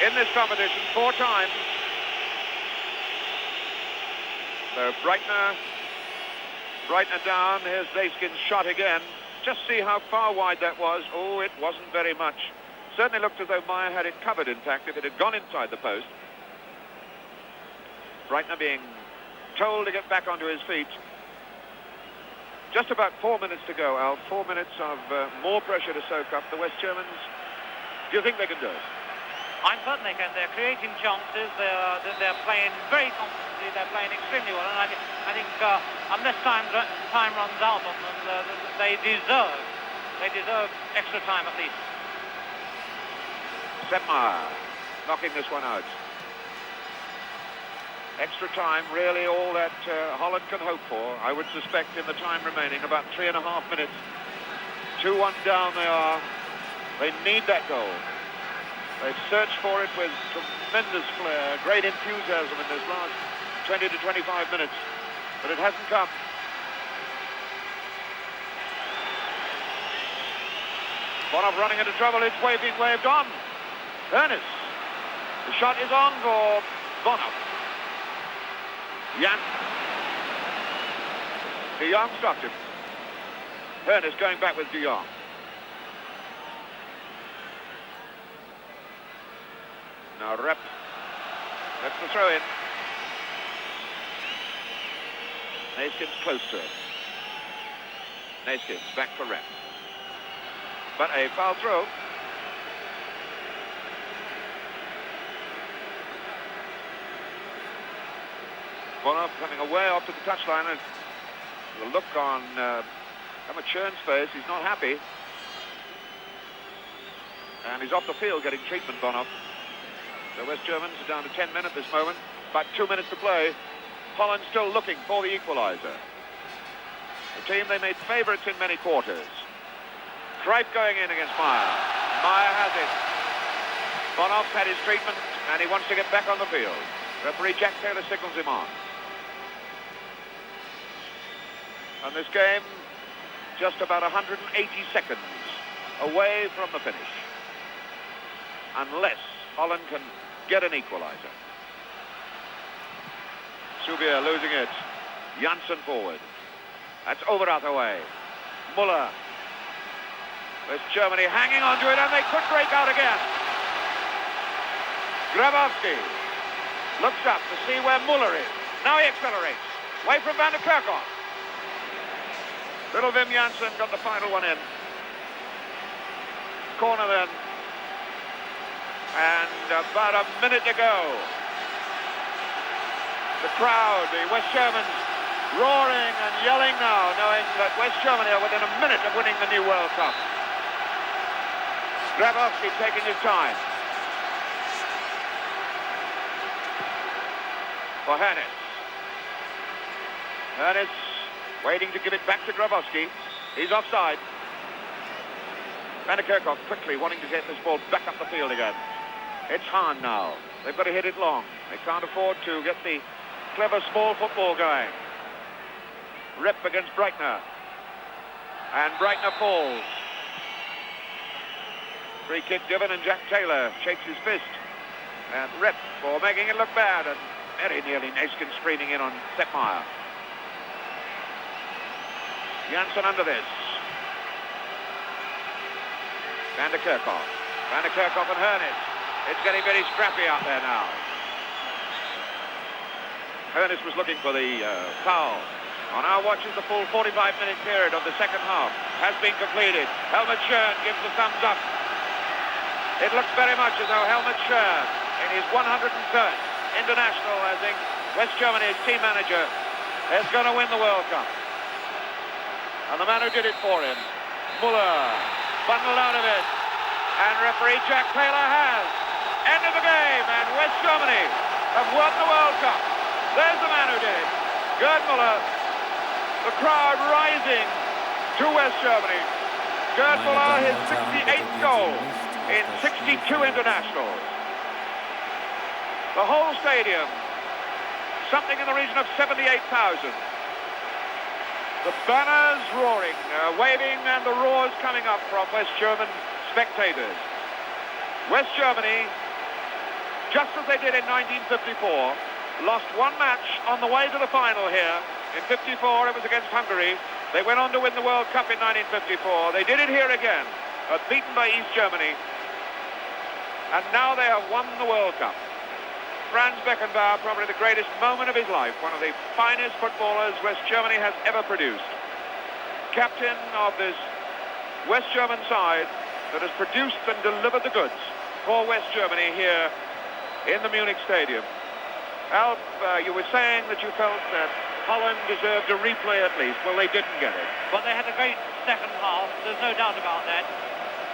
Speaker 1: in this competition 4 times. So Breitner down. Here's Neeskens' shot again. Just see how far wide that was. Oh, it wasn't very much. Certainly looked as though Meyer had it covered, in fact, if it had gone inside the post. Breitner being told to get back onto his feet. Just about 4 minutes to go, Al. 4 minutes of more pressure to soak up. The West Germans, do you think they can do it?
Speaker 2: I'm certain they can. They're creating chances. They're playing very confidently. They're playing extremely well. And I think unless time runs out on them, they deserve extra time at least.
Speaker 1: Meyer knocking this one out. Extra time, really all that Holland can hope for. I would suspect in the time remaining, about 3.5 minutes. 2-1 down they are. They need that goal. They've searched for it with tremendous flair, great enthusiasm in this last 20 to 25 minutes, but it hasn't come. Bonhoff running into trouble. It's being waved on. Ernest. The shot is on for Bonhoff. Jan. De Jong stopped him. Ernest going back with De Jong. Now Rep. That's the throw in. Neeskens close to it. Neeskens back for Rep. But a foul throw. Bonhoff coming away off to the touchline, and the look on Helmut Schön's face, he's not happy. And he's off the field getting treatment, Bonhoff. The West Germans are down to 10 men at this moment. About 2 minutes to play. Holland still looking for the equalizer. The team they made favourites in many quarters. Cruyff going in against Meyer. Meyer has it. Bonhoff had his treatment, and he wants to get back on the field. Referee Jack Taylor signals him on. And this game, just about 180 seconds away from the finish. Unless Holland can get an equalizer. Subier losing it. Janssen forward. That's Overath away. Müller. West Germany hanging on to it, and they could break out again. Grabowski looks up to see where Müller is. Now he accelerates. Away from Van der Kerkhoff. Little Wim Jansen got the final one in. Corner then. And about a minute to go. The crowd, the West Germans, roaring and yelling now, knowing that West Germany are within a minute of winning the new World Cup. Grabowski taking his time. For Hernes. Hernes waiting to give it back to Grabowski. He's offside. Van der Kerkhoff quickly wanting to get this ball back up the field again. It's Hahn now. They've got to hit it long. They can't afford to get the clever small football going. Rip against Breitner. And Breitner falls. Free kick given, and Jack Taylor shakes his fist. And Rip for making it look bad, and very nearly Neeskens screening in on Seppmeier. Jansen under this. Van der Kerkhoff. Van der Kerkhoff and Hernes. It's getting very scrappy out there now. Hernes was looking for the foul. On our watches, the full 45-minute period of the second half has been completed. Helmut Schön gives the thumbs up. It looks very much as though Helmut Schön, in his 103rd international as West Germany's team manager, is going to win the World Cup. And the man who did it for him, Müller, bundled out of it. And referee Jack Taylor has. End of the game, and West Germany have won the World Cup. There's the man who did it, Gerd Müller. The crowd rising to West Germany. Gerd Müller, his 68th goal in 62 internationals. The whole stadium, something in the region of 78,000. The banners roaring, waving, and the roars coming up from West German spectators. West Germany, just as they did in 1954, lost one match on the way to the final here. In 54, it was against Hungary. They went on to win the World Cup in 1954. They did it here again, beaten by East Germany. And now they have won the World Cup. Franz Beckenbauer, probably the greatest moment of his life, one of the finest footballers West Germany has ever produced. Captain of this West German side that has produced and delivered the goods for West Germany here in the Munich Stadium. Alf, you were saying that you felt that Holland deserved a replay at least. Well, they didn't get it.
Speaker 2: But they had a great second half, there's no doubt about that.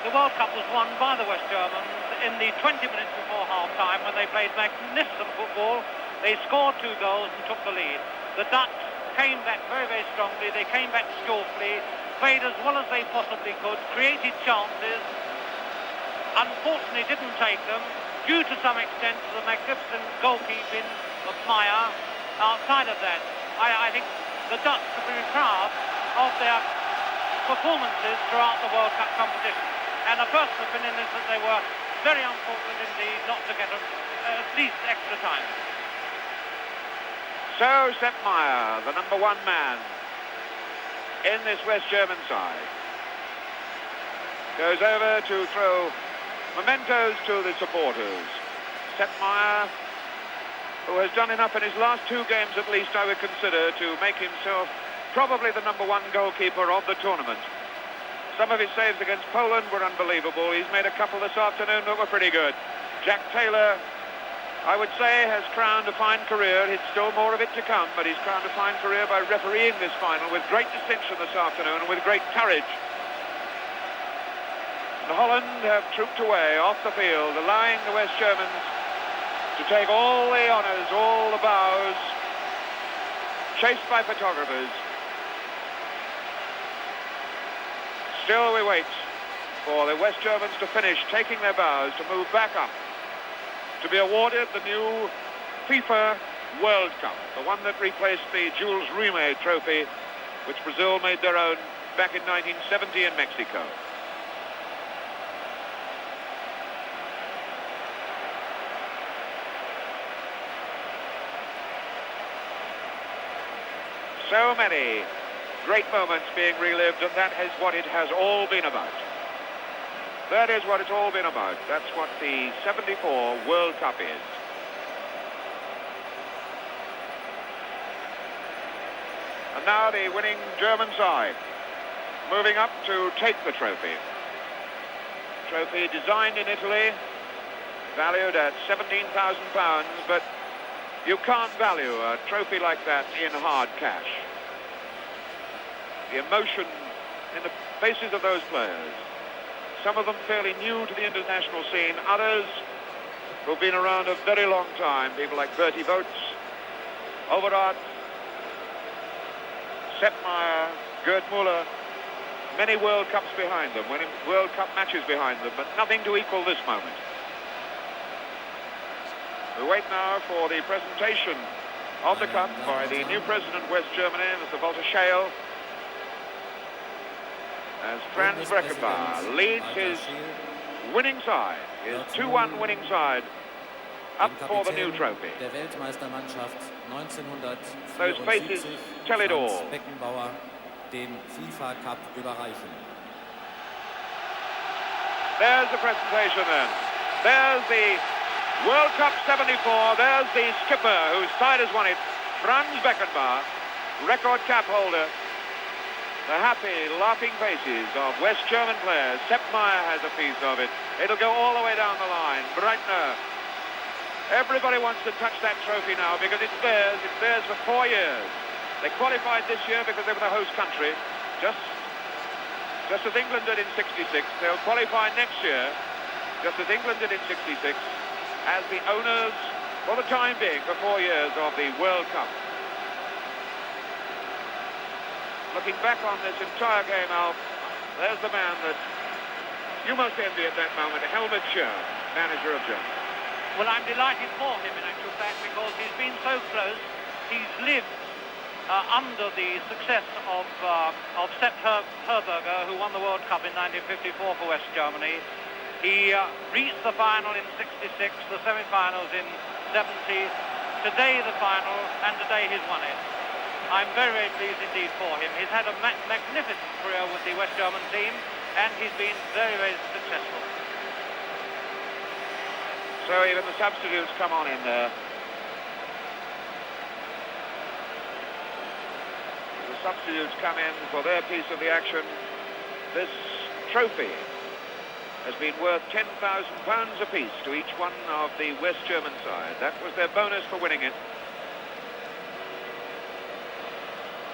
Speaker 2: The World Cup was won by the West Germans in the 20 minutes before half-time when they played magnificent football. They scored 2 goals and took the lead. The Dutch came back very, very strongly. They came back skillfully, played as well as they possibly could, created chances, unfortunately didn't take them, due to some extent to the magnificent goalkeeping of Meyer. Outside of that, I think the Dutch could be proud of their performances throughout the World Cup competition. And a personal opinion is that they were very unfortunate indeed not to get at least extra time.
Speaker 1: So Seppmeier, the number 1 man in this West German side, goes over to throw mementos to the supporters. Seppmeier, who has done enough in his last 2 games at least, I would consider, to make himself probably the number 1 goalkeeper of the tournament. Some of his saves against Poland were unbelievable. He's made a couple this afternoon that were pretty good. Jack Taylor, I would say, has crowned a fine career. It's still more of it to come, but he's crowned a fine career by refereeing this final with great distinction this afternoon and with great courage. And Holland have trooped away off the field, allowing the West Germans to take all the honours, all the bows, chased by photographers. Still we wait for the West Germans to finish taking their bows, to move back up, to be awarded the new FIFA World Cup, the one that replaced the Jules Rimet trophy, which Brazil made their own back in 1970 in Mexico. So many great moments being relived, and that is what it has all been about. That is what it's all been about. That's what the 74 World Cup is. And now the winning German side moving up to take the trophy. Trophy designed in Italy, valued at £17,000, but you can't value a trophy like that in hard cash. The emotion in the faces of those players, some of them fairly new to the international scene, others who've been around a very long time, people like Bertie Voets, Overath, Sepp Maier, Gerd Müller, many World Cups behind them, winning World Cup matches behind them, but nothing to equal this moment. We wait now for the presentation of the Cup by the new president of West Germany, Mr. Walter Scheel, as Franz Beckenbauer leads his winning side, his 2-1 winning side, up for the new trophy. Those faces tell it all.
Speaker 3: Beckenbauer den FIFA Cup überreichen.
Speaker 1: There's the presentation then. There's the World Cup 74. There's the skipper whose side has won it, Franz Beckenbauer, record cap holder. The happy, laughing faces of West German players. Sepp Maier has a piece of it. It'll go all the way down the line. Breitner. Everybody wants to touch that trophy now because it's theirs. It's theirs for 4 years. They qualified this year because they were the host country, just as England did in '66. They'll qualify next year, just as England did in '66, as the owners, for the time being, for 4 years of the World Cup. Looking back on this entire game, Alf, there's the man that you must envy at that moment, Helmut Schär, manager of Germany.
Speaker 2: Well, I'm delighted for him, in actual fact, because he's been so close. He's lived under the success of Sepp Herberger, who won the World Cup in 1954 for West Germany. He reached the final in '66, the semi-finals in '70, today the final, and today he's won it. I'm very, very pleased indeed for him. He's had a magnificent career with the West German team, and he's been very, very successful.
Speaker 1: So even the substitutes come on in there. The substitutes come in for their piece of the action. This trophy has been worth £10,000 apiece to each one of the West German side. That was their bonus for winning it.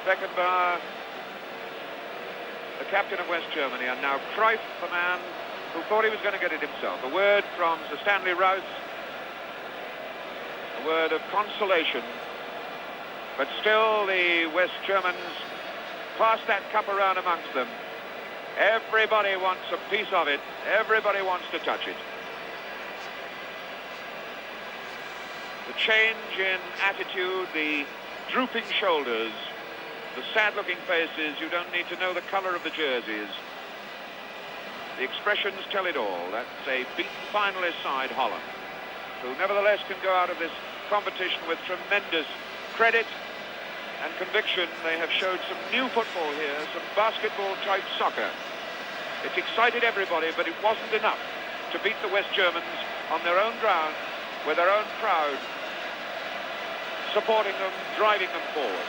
Speaker 1: Beckenbauer, the captain of West Germany, and now Cruyff, the man who thought he was going to get it himself. A word from Sir Stanley Rouse, a word of consolation, but still the West Germans pass that cup around amongst them. Everybody wants a piece of it. Everybody wants to touch it. The change in attitude, the drooping shoulders, the sad-looking faces, you don't need to know the colour of the jerseys. The expressions tell it all. That's a beaten finalist side, Holland, who nevertheless can go out of this competition with tremendous credit and conviction. They have showed some new football here, some basketball-type soccer. It's excited everybody, but it wasn't enough to beat the West Germans on their own ground, with their own crowd supporting them, driving them forward.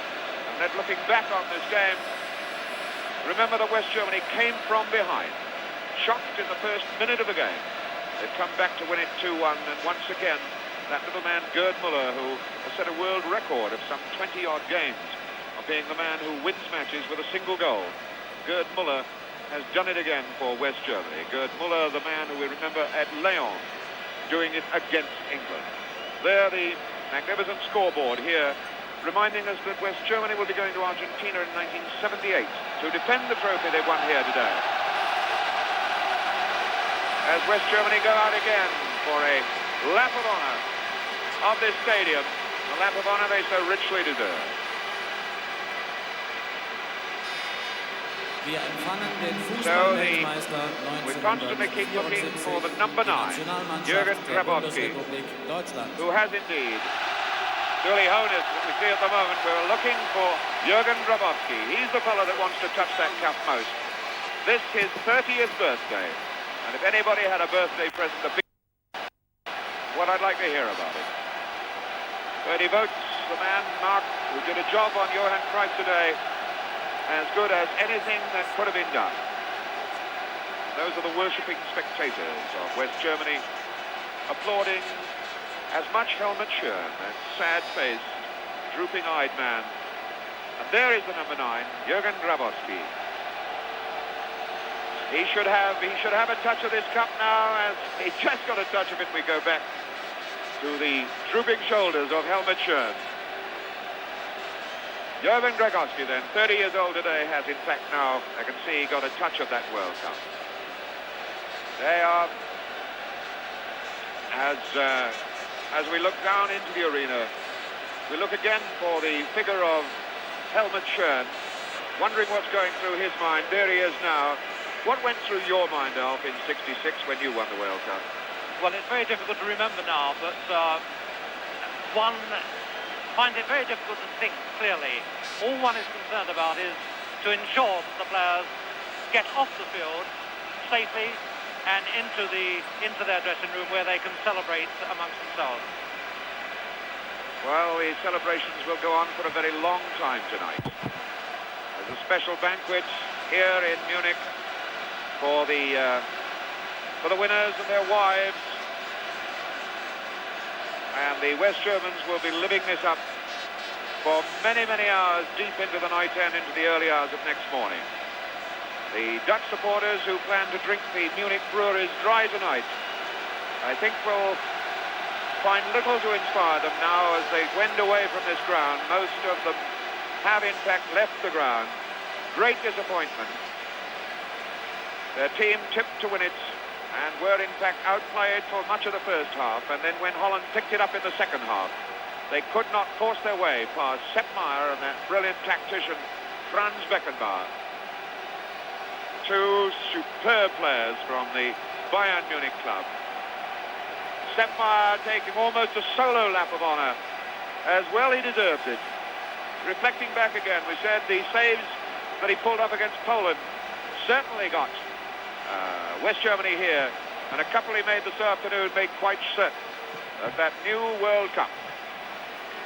Speaker 1: And then looking back on this game, remember that West Germany came from behind, shocked in the first minute of the game. They've come back to win it 2-1, and once again, that little man Gerd Müller, who has set a world record of some 20-odd games, of being the man who wins matches with a single goal. Gerd Müller has done it again for West Germany. Gerd Müller, the man who we remember at Lyon, doing it against England. There, the magnificent scoreboard here, reminding us that West Germany will be going to Argentina in 1978 to defend the trophy they won here today. As West Germany go out again for a lap of honour of this stadium, the lap of honour they so richly deserve. So we constantly keep looking for the number 9, Johan Neeskens, who has indeed Uli Hoeneß, what we see at the moment. We're looking for Johan Neeskens. He's the fellow that wants to touch that cup most. This his 30th birthday, And if anybody had a birthday present, what I'd like to hear about it. But he votes the man, Mark, who did a job on Johan Cruyff today, as good as anything that could have been done. Those are the worshipping spectators of West Germany, applauding as much Helmut Schön, that sad-faced, drooping-eyed man. And there is the number 9, Jürgen Grabowski. He should have a touch of this cup now, as he just got a touch of it. We go back to the drooping shoulders of Helmut Schön. Jürgen Grabowski, then, 30 years old today, has in fact now, I can see, got a touch of that World Cup. They are, as we look down into the arena, we look again for the figure of Helmut Schön, wondering what's going through his mind. There he is now. What went through your mind, Alf, in '66 when you won the World Cup?
Speaker 2: Well, it's very difficult to remember now, but one finds it very difficult to think clearly. All one is concerned about is to ensure that the players get off the field safely and into their dressing room, where they can celebrate amongst themselves.
Speaker 1: Well, the celebrations will go on for a very long time tonight. There's a special banquet here in Munich for the winners and their wives, and the West Germans will be living this up for many, many hours deep into the night and into the early hours of next morning. The Dutch supporters who plan to drink the Munich breweries dry tonight, I think, will find little to inspire them now as they wend away from this ground. Most of them have in fact left the ground. Great disappointment. Their team tipped to win it and were in fact outplayed for much of the first half, and then when Holland picked it up in the second half, they could not force their way past Sepp Maier and that brilliant tactician Franz Beckenbauer. Two superb players from the Bayern Munich club. Sepp Maier taking almost a solo lap of honour, as well he deserved it. Reflecting back again, we said the saves that he pulled up against Poland certainly got West Germany here, and a couple he made this afternoon made quite certain that new World Cup,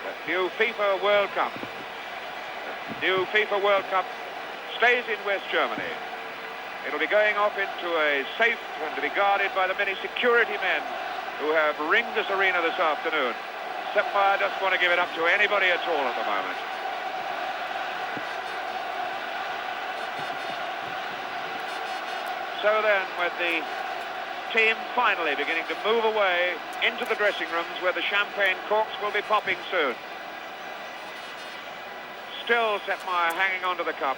Speaker 1: that new FIFA World Cup, stays in West Germany. It'll be going off into a safe and to be guarded by the many security men who have ringed this arena this afternoon. Sepp Maier doesn't want to give it up to anybody at all at the moment. So then, with the team finally beginning to move away into the dressing rooms where the champagne corks will be popping soon. Still Sepp Maier hanging onto the cup.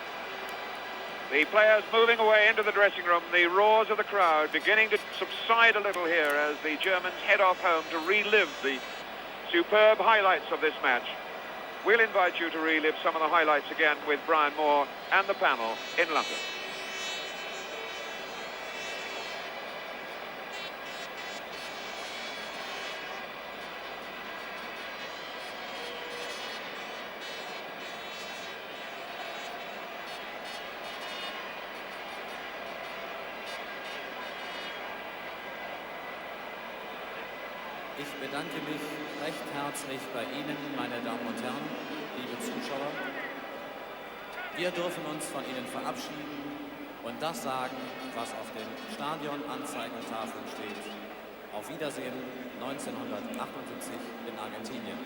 Speaker 1: The players moving away into the dressing room, the roars of the crowd beginning to subside a little here as the Germans head off home to relive the superb highlights of this match. We'll invite you to relive some of the highlights again with Brian Moore and the panel in London.
Speaker 3: Ich bedanke mich recht herzlich bei Ihnen, meine Damen und Herren, liebe Zuschauer. Wir dürfen uns von Ihnen verabschieden und das sagen, was auf den Stadionanzeigentafeln steht. Auf Wiedersehen 1978 in Argentinien.